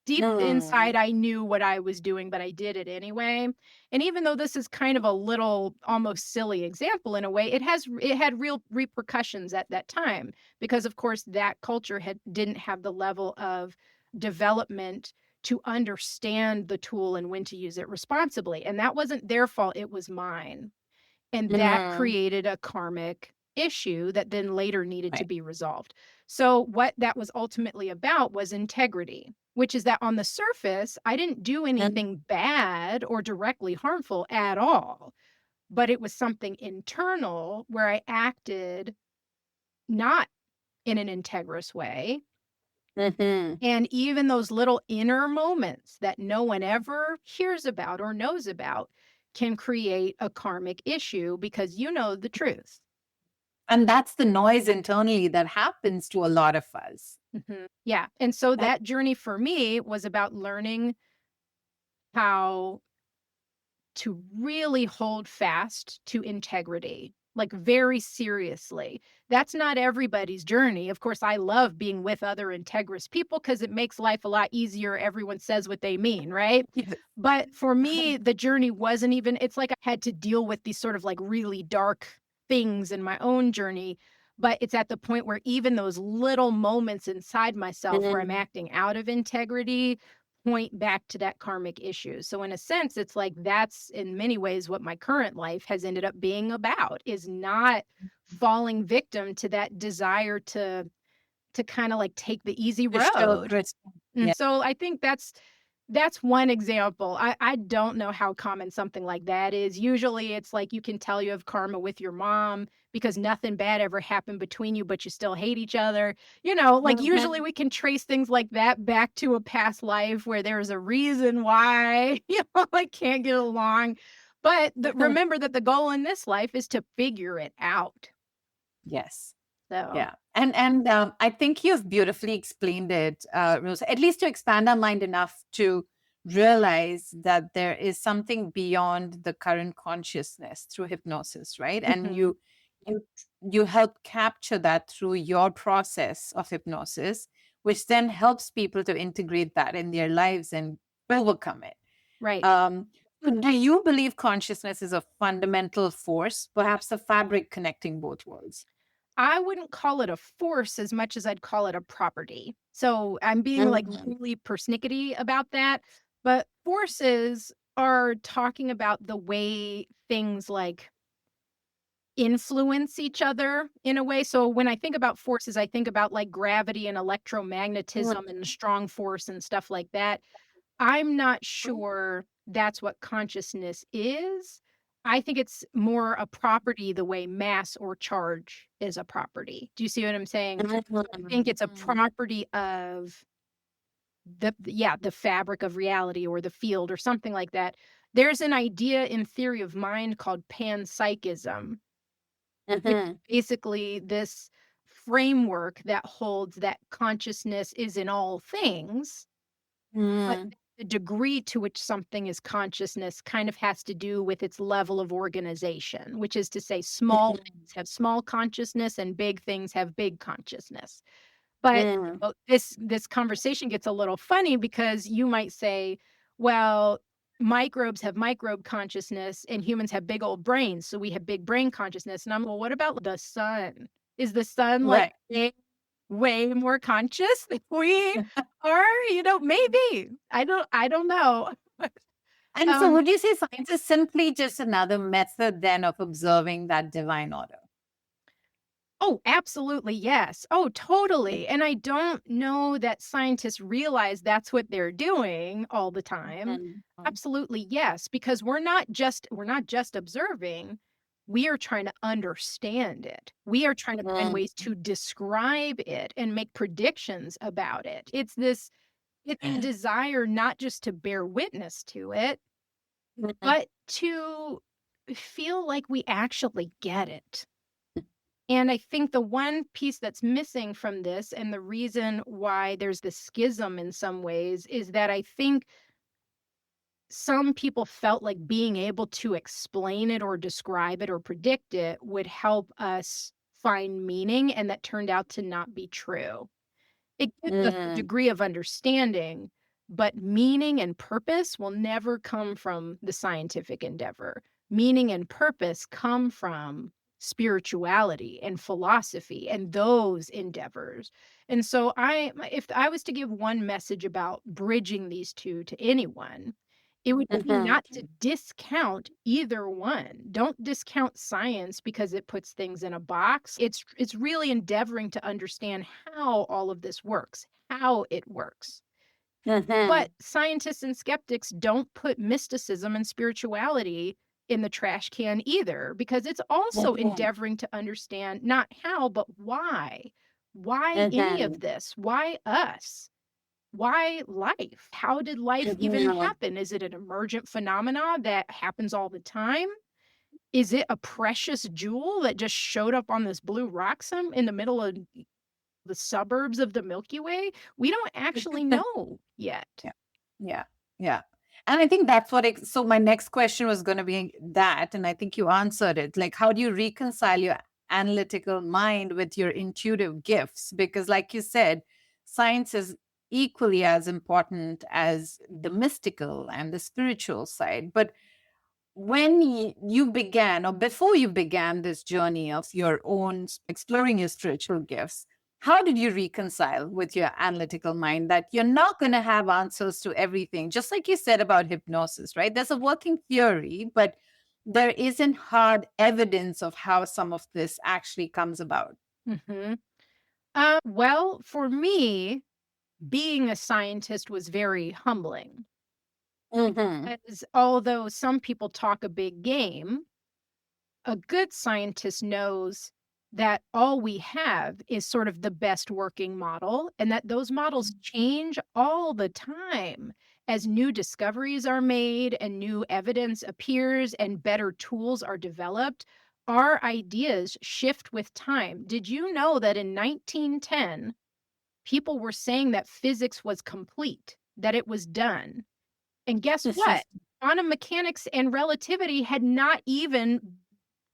deep inside, Mm. I knew what I was doing, but I did it anyway. And even though this is kind of a little almost silly example in a way, it had real repercussions at that time because of course that culture didn't have the level of development to understand the tool and when to use it responsibly. And that wasn't their fault, it was mine. And that Mhm. created a karmic issue that then later needed to Right. be resolved. So, what that was ultimately about was integrity, which is that on the surface, I didn't do Mhm. anything bad or directly harmful at all, but it was something internal where I acted not in an integrous way. Mhm. And even those little inner moments that no one ever hears about or knows about can create a karmic issue because you know the truth. And that's the noise internally that happens to a lot of us. Mhm. Yeah, and so That that journey for me was about learning how to really hold fast to integrity, like, very seriously. That's not everybody's journey. Of course, I love being with other integrous people because it makes life a lot easier. Everyone says what they mean, right? yes. But for me, the journey wasn't even it's like I had to deal with these sort of, like, really dark things in my own journey, but it's at the point where even those little moments inside myself where I'm Mhm. acting out of integrity point back to that karmic issue. So in a sense, it's like that's in many ways what my current life has ended up being about is not falling victim to that desire to kind of like take the easy To show road. respect. And Yeah. so I think that's one example. I don't know how common something like that is. Usually it's like you can tell you have karma with your mom because nothing bad ever happened between you, but you still hate each other. Like usually Mhm. we can trace things like that back to a past life where there's a reason why, like can't get along. But remember that the goal in this life is to figure it out. Yes. So, Yeah. And I think you've beautifully explained it, Rosa, at least to expand our mind enough to realize that there is something beyond the current consciousness through hypnosis, right? And mhm, you you help capture that through your process of hypnosis, which then helps people to integrate that in their lives and overcome it. right. Um, so do you believe consciousness is a fundamental force, perhaps a fabric connecting both worlds? I wouldn't call it a force as much as I'd call it a property. So I'm being like Mhm. really persnickety about that. But forces are talking about the way things like influence each other in a way. So when I think about forces, I think about like gravity and electromagnetism and strong force and stuff like that. I'm not sure that's what consciousness is. I think it's more a property the way mass or charge is a property. Do you see what I'm saying? I think it's a Mhm. property of the fabric of reality or the field or something like that. There's an idea in theory of mind called panpsychism, which is Mhm. basically this framework that holds that consciousness is in all things. But Mm. the degree to which something is consciousness kind of has to do with its level of organization, which is to say small Mhm. things have small consciousness and big things have big consciousness. But Mm. this conversation gets a little funny because you might say, well, microbes have microbe consciousness and humans have big old brains, so we have big brain consciousness. And I'm, well, what about the sun? Is the sun like Right. way more conscious than we are? Maybe. I don't know. And so, Um, would you say science is simply just another method then of observing that divine order? oh, absolutely, yes. Oh, totally. And I don't know that scientists realize that's what they're doing all the time. Mhm. Absolutely, yes, because we're not just observing, we are trying to understand it. We are trying to find Mhm. ways to describe it and make predictions about it. It's a desire not just to bear witness to it, Mhm. but to feel like we actually get it. And I think the one piece that's missing from this, and the reason why there's this schism in some ways, is that I think some people felt like being able to explain it or describe it or predict it would help us find meaning, and that turned out to not be true. It gives us a Mhm. degree of understanding, but meaning and purpose will never come from the scientific endeavor. Meaning and purpose come from spirituality and philosophy and those endeavors. And so if I was to give one message about bridging these two to anyone, it would be Mhm. not to discount either one. Don't discount science because it puts things in a box. It's really endeavoring to understand how all of this works, how it works. Mhm. But scientists and skeptics don't put mysticism and spirituality in the trash can either, because it's also Mhm. endeavoring to understand not how, but why. Why any of Mhm. this? Why us? Why life? How did life even Mhm. happen? Is it an emergent phenomena that happens all the time? Is it a precious jewel that just showed up on this blue rock in the middle of the suburbs of the Milky Way? We don't actually know yet. Yeah. Yeah. Yeah. And I think that's so my next question was going to be that. And I think you answered it. Like, how do you reconcile your analytical mind with your intuitive gifts? Because, like you said, science is equally as important as the mystical and the spiritual side. But when you began, or before you began this journey of your own exploring your spiritual gifts, how did you reconcile with your analytical mind that you're not going to have answers to everything? Just like you said about hypnosis, right? There's a working theory, but there isn't hard evidence of how some of this actually comes about. Mhm. Well, for me, being a scientist was very humbling. Mm-hmm. As although some people talk a big game, a good scientist knows that all we have is sort of the best working model, and that those models change all the time as new discoveries are made and new evidence appears and better tools are developed. Our ideas shift with time. Did you know that in 1910, people were saying that physics was complete, that it was done? And guess what? Quantum mechanics and relativity had not even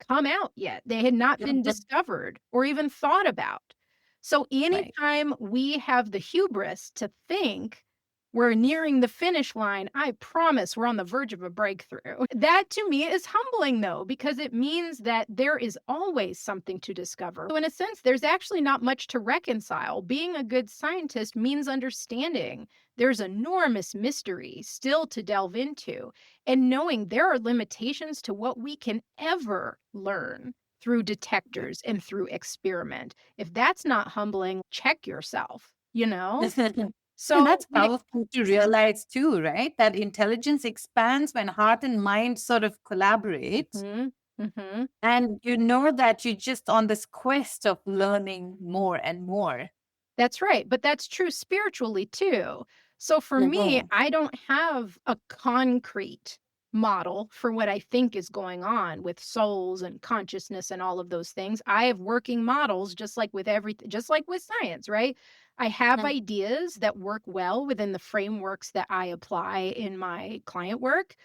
come out yet. They had not been discovered or even thought about. So Right. anytime we have the hubris to think we're nearing the finish line, I promise we're on the verge of a breakthrough. That to me is humbling though, because it means that there is always something to discover. So in a sense, there's actually not much to reconcile. Being a good scientist means understanding there's enormous mystery still to delve into, and knowing there are limitations to what we can ever learn through detectors and through experiment. If that's not humbling, check yourself, you know? And So that's when it powerful to realize too, right? That intelligence expands when heart and mind sort of collaborate. Mhm, mhm. And you know that you're just on this quest of learning more and more. That's right, but that's true spiritually too. So for me, Mhm. I don't have a concrete model for what I think is going on with souls and consciousness and all of those things. I have working models just like with everything, just like with science, right? I have Mm. ideas that work well within the frameworks that I apply in my client work,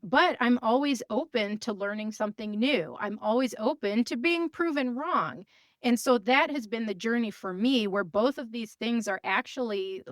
but I'm always open to learning something new. I'm always open to being proven wrong. And so that has been the journey for me where both of these things are actually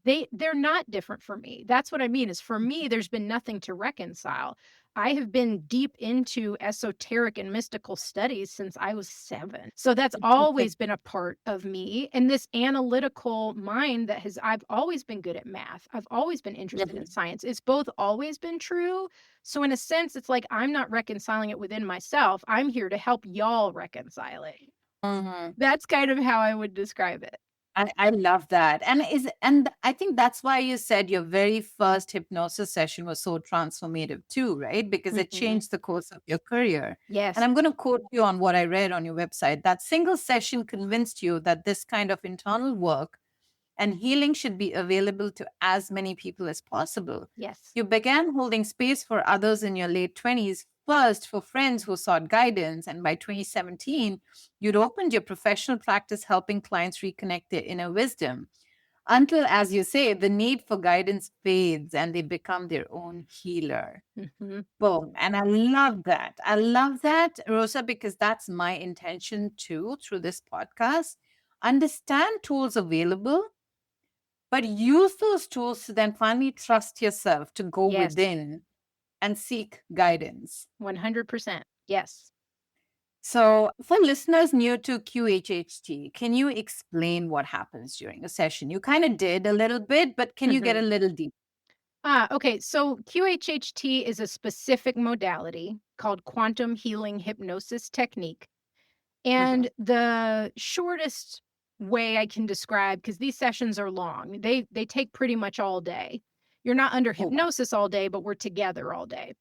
They're not different for me. That's what I mean is for me, there's been nothing to reconcile. I have been deep into esoteric and mystical studies since I was 7. So that's always been a part of me, and this analytical mind that has I've always been good at math. I've always been interested in science. It's both always been true. So in a sense, it's like I'm not reconciling it within myself. I'm here to help y'all reconcile it. Mhm. That's kind of how I would describe it. I love that. And I think that's why you said your very first hypnosis session was so transformative too, right? Because it Mhm. changed the course of your career. And Yes. I'm going to quote you on what I read on your website. That single session convinced you that this kind of internal work and healing should be available to as many people as possible. Yes. You began holding space for others in your late 20s, first for friends who sought guidance, and by 2017, you'd opened your professional practice helping clients reconnect their inner wisdom. Until, as you say, the need for guidance fades and they become their own healer. Mhm. Boom. And I love that. I love that, Rosa, because that's my intention too through this podcast. Understand tools available, but use those tools to then finally trust yourself to go Yes. within and seek guidance. 100%. Yes. So, for listeners new to QHHT, can you explain what happens during a session? You kind of did a little bit, but can you get a Mhm. little deep? Okay. So QHHT is a specific modality called quantum healing hypnosis technique. Mhm. And the shortest way I can describe, because these sessions are long, they take pretty much all day. You're not under Oh, wow. hypnosis all day, but we're together all day.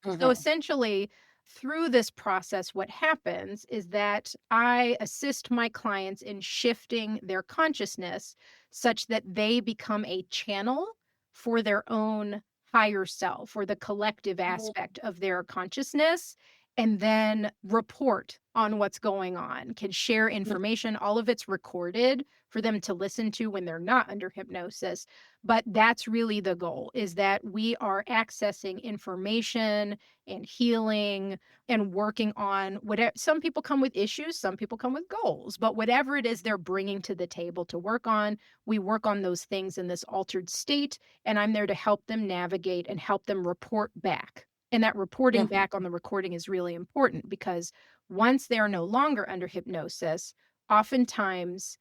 So Mhm. essentially, through this process, what happens is that I assist my clients in shifting their consciousness such that they become a channel for their own higher self or the collective aspect of their consciousness, and then report on what's going on, can share information. All of it's recorded for them to listen to when they're not under hypnosis. But that's really the goal is that we are accessing information and healing and working on whatever. Some people come with issues, some people come with goals, but whatever it is they're bringing to the table to work on, we work on those things in this altered state. And I'm there to help them navigate and help them report back. And that reporting Mhm. back on the recording is really important because once they are no longer under hypnosis, oftentimes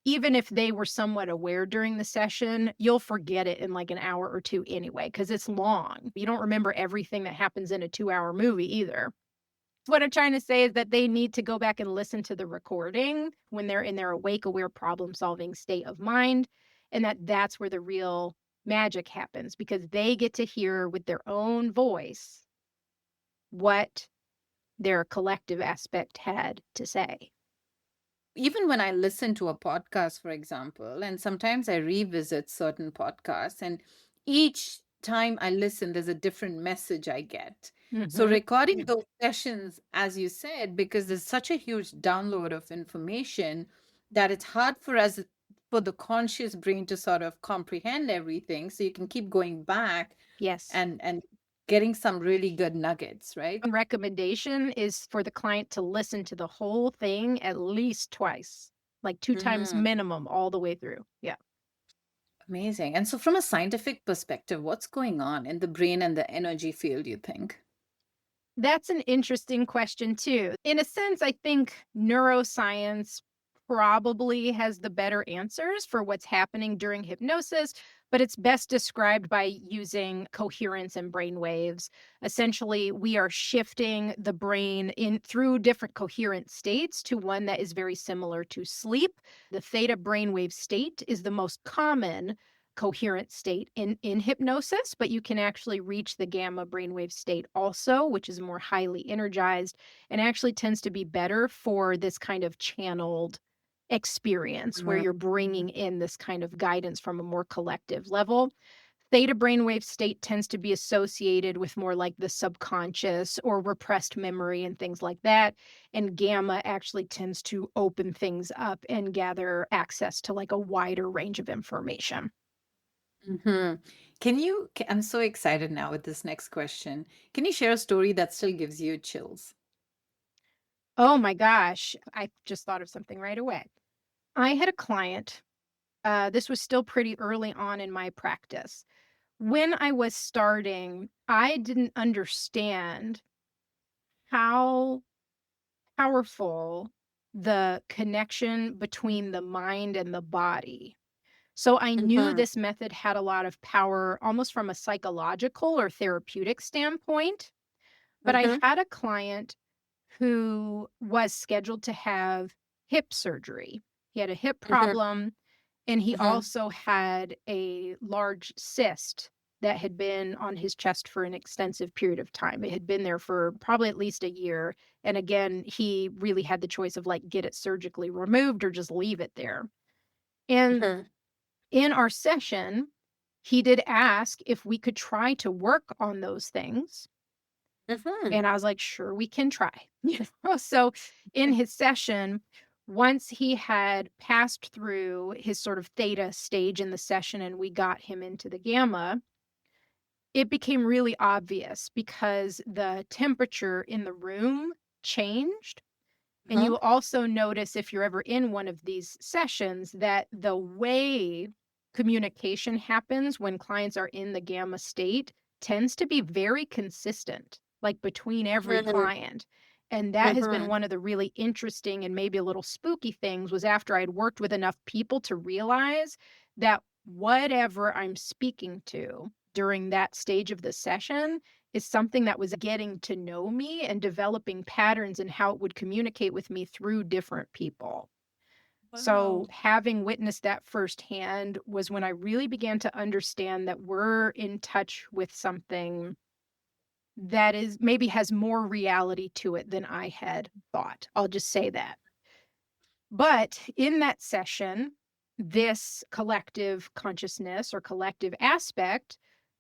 even if they were somewhat aware during the session, you'll forget it in like an hour or 2 anyway, because it's long. You don't remember everything that happens in a 2-hour movie either. What I'm trying to say is that they need to go back and listen to the recording when they're in their awake, aware, problem-solving state of mind, and that's where the real magic happens because they get to hear with their own voice what their collective aspect had to say. Even when I listen to a podcast, for example, and sometimes I revisit certain podcasts, and each time I listen, there's a different message I get. So, Mhm. recording those sessions, as you said, because there's such a huge download of information that it's hard for us, for the conscious brain to sort of comprehend everything. So, you can keep going back Yes. and getting some really good nuggets, right? Recommendation is for the client to listen to the whole thing at least twice, like 2 times Mhm. minimum all the way through. Yeah. Amazing. And so, from a scientific perspective, what's going on in the brain and the energy field, you think? That's an interesting question too. In a sense, I think neuroscience probably has the better answers for what's happening during hypnosis, but it's best described by using coherence and brain waves. Essentially, we are shifting the brain in through different coherent states to one that is very similar to sleep. The theta brainwave state is the most common coherent state in hypnosis, but you can actually reach the gamma brainwave state also, which is more highly energized and actually tends to be better for this kind of channeled experience where Mhm. you're bringing in this kind of guidance from a more collective level. Theta brainwave state tends to be associated with more like the subconscious or repressed memory and things like that. And gamma actually tends to open things up and gather access to like a wider range of information. Mhm. I'm so excited now with this next question. Can you share a story that still gives you chills? Oh my gosh. I just thought of something right away. I had a client. This was still pretty early on in my practice. When I was starting, I didn't understand how powerful the connection between the mind and the body. So I knew Mhm. this method had a lot of power almost from a psychological or therapeutic standpoint. But I Mhm. had a client who was scheduled to have hip surgery. He had a hip Mhm. problem, and he Mhm. also had a large cyst that had been on his chest for an extensive period of time. It had been there for probably at least a year. And again, he really had the choice of like get it surgically removed or just leave it there. And Mhm. in our session, he did ask if we could try to work on those things. Mhm. And I was like, "Sure, we can try." So in his session, once he had passed through his sort of theta stage in the session and we got him into the gamma, it became really obvious because the temperature in the room changed. And you Mhm. will also notice if you're ever in one of these sessions that the way communication happens when clients are in the gamma state tends to be very consistent, like between every Mhm. client. And that has been Mhm. one of the really interesting and maybe a little spooky things was after I'd worked with enough people to realize that whatever I'm speaking to during that stage of the session is something that was getting to know me and developing patterns in how it would communicate with me through different people. So, Wow. having witnessed that firsthand was when I really began to understand that we're in touch with something that is maybe has more reality to it than I had thought. I'll just say that. But in that session, this collective consciousness or collective aspect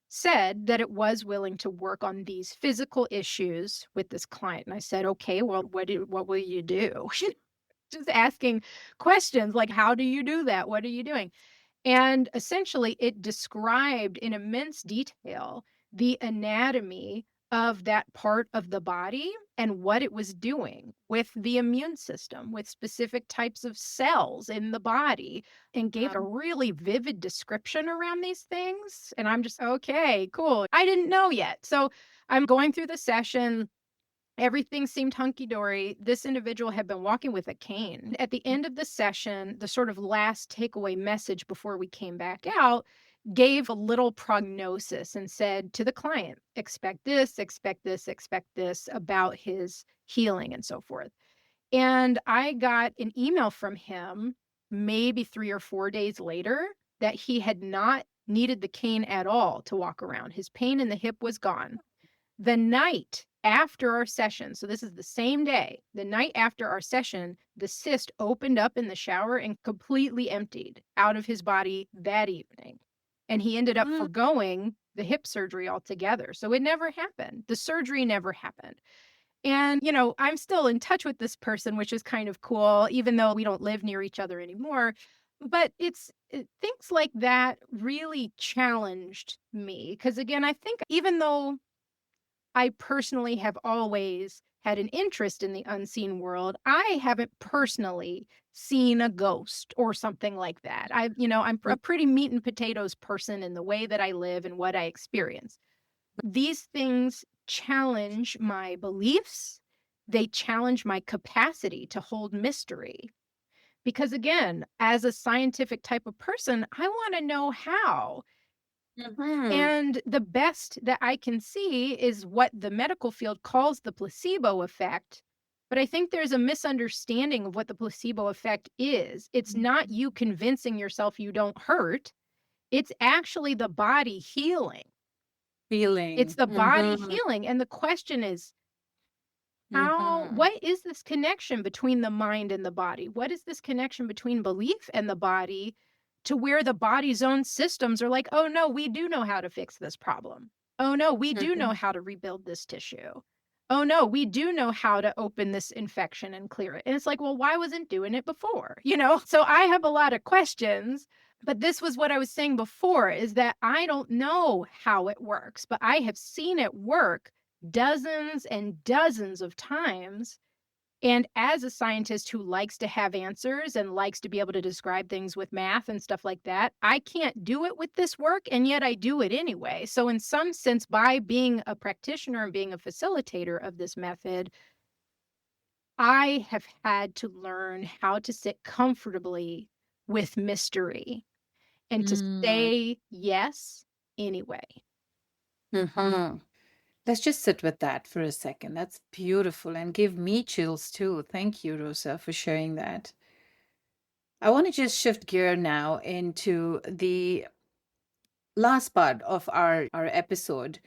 said that it was willing to work on these physical issues with this client. And I said, okay, well, what will you do? Just asking questions like, how do you do that? What are you doing? And essentially, it described in immense detail the anatomy of that part of the body and what it was doing with the immune system, with specific types of cells in the body, and gave a really vivid description around these things. And I'm just, okay, cool. I didn't know yet. So I'm going through the session. Everything seemed hunky dory. This individual had been walking with a cane. At the end of the session, the sort of last takeaway message before we came back out gave a little prognosis and said to the client, expect this about his healing and so forth. And I got an email from him maybe 3 or 4 days later that he had not needed the cane at all to walk around. His pain in the hip was gone. The night after our session, so this is the same day, the night after our session, the cyst opened up in the shower and completely emptied out of his body that evening. And he ended up Mhm. foregoing the hip surgery altogether. So it never happened. The surgery never happened. And, I'm still in touch with this person, which is kind of cool, even though we don't live near each other anymore. But things like that really challenged me. Because again, I think even though I personally have always had an interest in the unseen world. I haven't personally seen a ghost or something like that. I'm a pretty meat and potatoes person in the way that I live and what I experience. These things challenge my beliefs. They challenge my capacity to hold mystery. Because again, as a scientific type of person, I want to know how. Mhm. And the best that I can see is what the medical field calls the placebo effect. But I think there's a misunderstanding of what the placebo effect is. It's not you convincing yourself you don't hurt, it's actually the body healing. It's Feeling. the body Mhm. healing. And the question is, Mhm. what is this connection between the mind and the body? What is this connection between belief and the body to where the body's own systems are like, oh no, we do know how to fix this problem. Oh no, we do know Mhm. how to rebuild this tissue. Oh no, we do know how to open this infection and clear it. And it's like, well, why wasn't doing it before? So I have a lot of questions, but this was what I was saying before is that I don't know how it works, but I have seen it work dozens and dozens of times And as a scientist who likes to have answers and likes to be able to describe things with math and stuff like that, I can't do it with this work, and yet I do it anyway. So, in some sense, by being a practitioner and being a facilitator of this method, I have had to learn how to sit comfortably with mystery and to Mm. say yes anyway. Mhm. Let's just sit with that for a second. That's beautiful and give me chills too. Thank you, Rosa, for sharing that. I want to just shift gear now into the last part of our episode.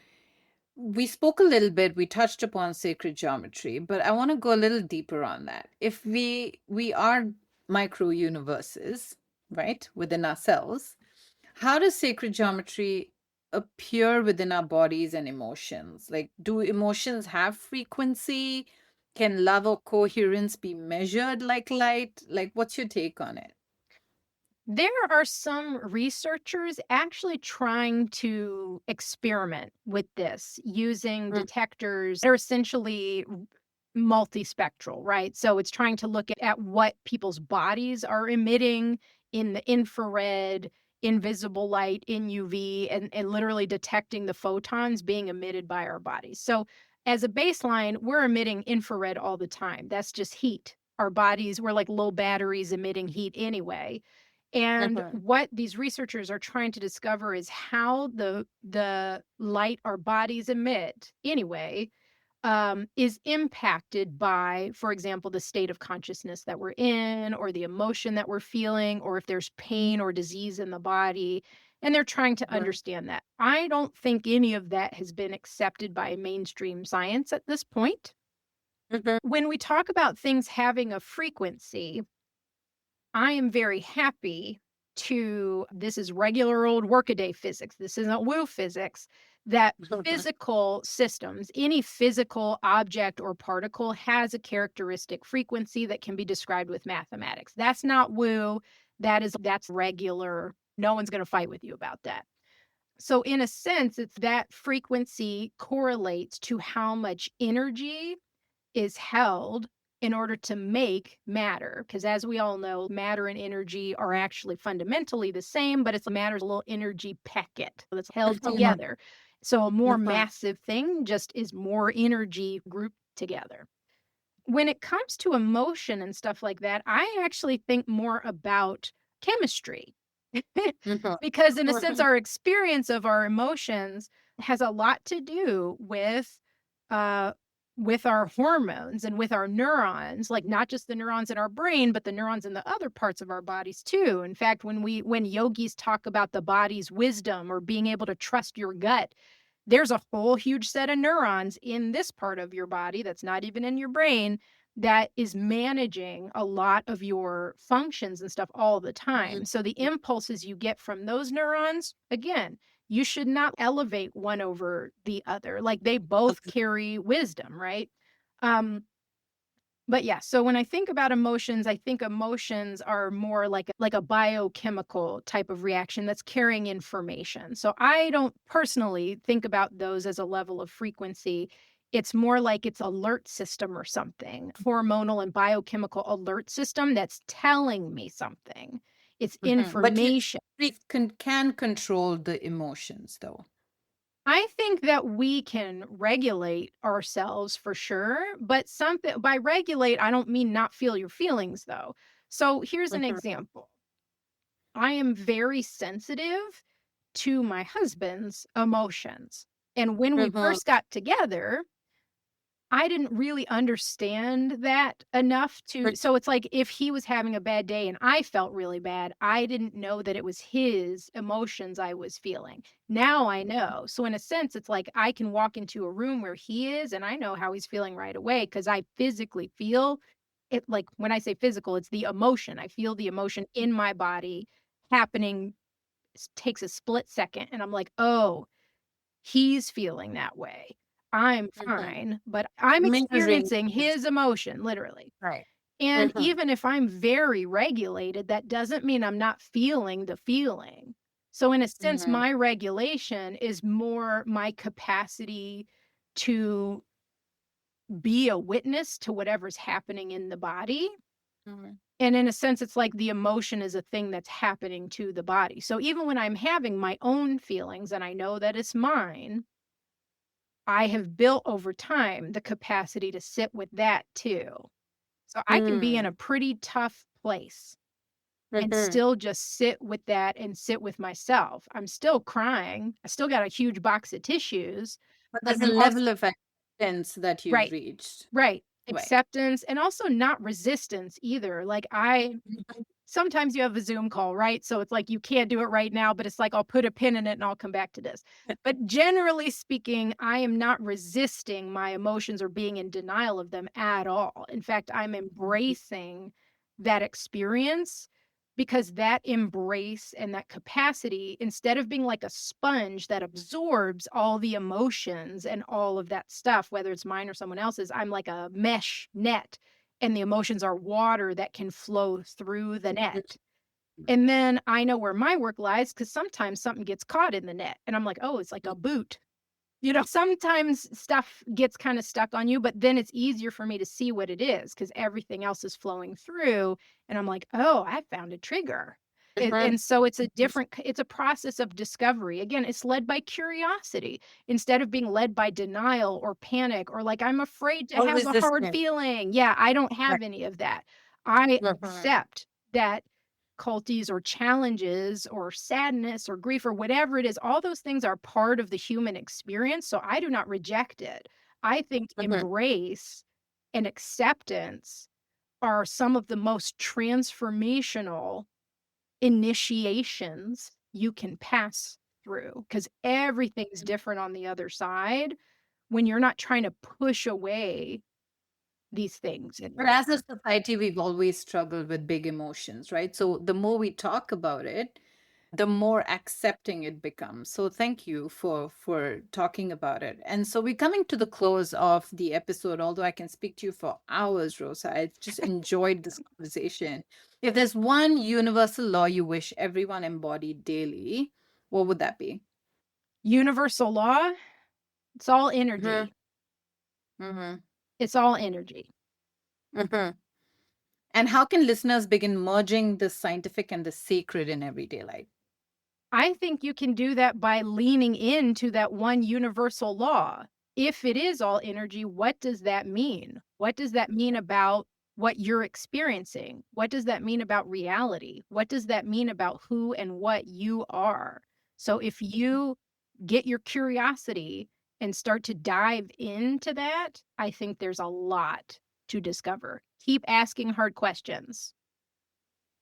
We spoke a little bit, we touched upon sacred geometry, but I want to go a little deeper on that. If we are micro universes, right, within ourselves, how does sacred geometry appear within our bodies and emotions? Like, do emotions have frequency? Can love or coherence be measured like light? Like, what's your take on it? There are some researchers actually trying to experiment with this using Mm. detectors that are essentially multispectral, right? So it's trying to look at what people's bodies are emitting in the infrared, invisible light, in UV, and literally detecting the photons being emitted by our bodies. So as a baseline, we're emitting infrared all the time. That's just heat. Our bodies, we're like little batteries emitting heat anyway. And Mhm. what these researchers are trying to discover is how the light our bodies emit anyway is impacted by, for example, the state of consciousness that we're in, or the emotion that we're feeling, or if there's pain or disease in the body. And they're trying to Mhm. understand that. I don't think any of that has been accepted by mainstream science at this point. Mhm. When we talk about things having a frequency, I am very happy to this is regular old workaday physics. This isn't woo physics. That physical systems, any physical object or particle has a characteristic frequency that can be described with mathematics. That's not woo. That's regular. No one's going to fight with you about that. So in a sense, it's that frequency correlates to how much energy is held in order to make matter. Because as we all know, matter and energy are actually fundamentally the same, but it's matter's a little energy packet that's held Mhm. together. So a more Mhm. massive thing just is more energy grouped together. When it comes to emotion and stuff like that, I actually think more about chemistry. Mhm. Because in a sense, our experience of our emotions has a lot to do uh with our hormones and with our neurons, like not just the neurons in our brain, but the neurons in the other parts of our bodies too. In fact, when yogis talk about the body's wisdom or being able to trust your gut, there's a whole huge set of neurons in this part of your body that's not even in your brain that is managing a lot of your functions and stuff all the time. Mhm. So the impulses you get from those neurons, again, you should not elevate one over the other. Like they both carry wisdom, right? Um, but yeah, so when I think about emotions, I think emotions are more like a biochemical type of reaction that's carrying information. So I don't personally think about those as a level of frequency. It's more like it's alert system or something, hormonal and biochemical alert system that's telling me something. It's Mhm. But you information. can control the emotions, though. I think that we can regulate ourselves for sure, but something by regulate, I don't mean not feel your feelings though. So here's an Mhm. example. I am very sensitive to my husband's emotions. And when we Mhm. first got together, I didn't really understand that enough to so it's like if he was having a bad day and I felt really bad, I didn't know that it was his emotions I was feeling. Now I know. So in a sense, it's like I can walk into a room where he is and I know how he's feeling right away because I physically feel it. Like when I say physical, it's the emotion. I feel the emotion in my body happening. Takes a split second and I'm like, "Oh, he's feeling that way. I'm Mhm. fine, but I'm Mirroring experiencing is his emotion, literally. right. And Mhm. even if I'm very regulated, that doesn't mean I'm not feeling the feeling. So, in a sense, Mhm. my regulation is more my capacity to be a witness to whatever's happening in the body. Mhm. And in a sense, it's like the emotion is a thing that's happening to the body. So even when I'm having my own feelings and I know that it's mine, I have built over time the capacity to sit with that too. So I can be in a Mm. pretty tough place and Mhm. still just sit with that and sit with myself. I'm still crying. I still got a huge box of tissues, But but there's a I'm also level of acceptance that you've right. reached. Right. Right. Acceptance and also not resistance either. Like I Mhm. sometimes you have a Zoom call, right? So it's like you can't do it right now, but it's like I'll put a pin in it and I'll come back to this. But generally speaking, I am not resisting my emotions or being in denial of them at all. In fact, I'm embracing that experience because that embrace and that capacity, instead of being like a sponge that absorbs all the emotions and all of that stuff, whether it's mine or someone else's, I'm like a mesh net and the emotions are water that can flow through the net. And then I know where my work lies because sometimes something gets caught in the net and I'm like, oh, it's like a boot. Sometimes stuff gets kind of stuck on you, but then it's easier for me to see what it is because everything else is flowing through. And I'm like, oh, I found a trigger. Mhm. And so it's a process of discovery. Again, it's led by curiosity instead of being led by denial or panic or like, I'm afraid to Or have a hard resistance. feeling. Yeah, I don't Right. have any of that. I Mhm. accept that difficulties or challenges or sadness or grief or whatever it is, all those things are part of the human experience. So I do not reject it. I think Mhm. embrace and acceptance are some of the most transformational initiations you can pass through because everything's different on the other side when you're not trying to push away these things in But your life. as a society, we've always struggled with big emotions, right? So the more we talk about it, the more accepting it becomes. So thank you for talking about it. And so we're coming to the close of the episode, although I can speak to you for hours, Rosa. I've just enjoyed this conversation. If there's one universal law you wish everyone embodied daily, what would that be? Universal law, it's all Mm-hmm. energy. Mm-hmm. It's all energy. Mm-hmm. And how can listeners begin merging the scientific and the sacred in everyday life? I think you can do that by leaning into that one universal law. If it is all energy, what does that mean? What does that mean about what you're experiencing? What does that mean about reality? What does that mean about who and what you are? So if you get your curiosity and start to dive into that, I think there's a lot to discover. Keep asking hard questions.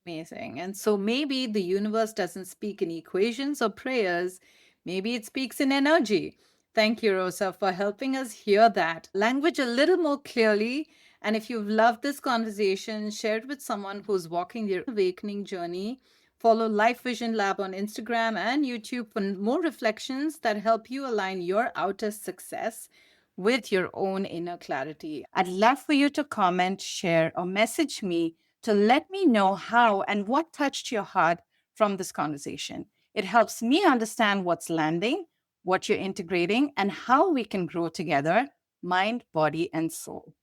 Amazing. And so maybe the universe doesn't speak in equations or prayers, maybe it speaks in energy. Thank you, Rosa, for helping us hear that language a little more clearly. And if you've loved this conversation, share it with someone who's walking their awakening journey. Follow Life Vision Lab on Instagram and YouTube for more reflections that help you align your outer success with your own inner clarity. I'd love for you to comment, share, or message me to let me know how and what touched your heart from this conversation. It helps me understand what's landing, what you're integrating, and how we can grow together, mind, body, and soul.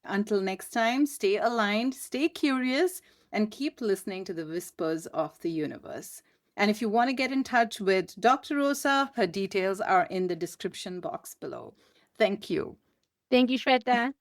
Until next time, stay aligned, stay curious, and keep listening to the whispers of the universe. And if you want to get in touch with Dr. Rosa, her details are in the description box below. Thank you. Thank you, Shweta.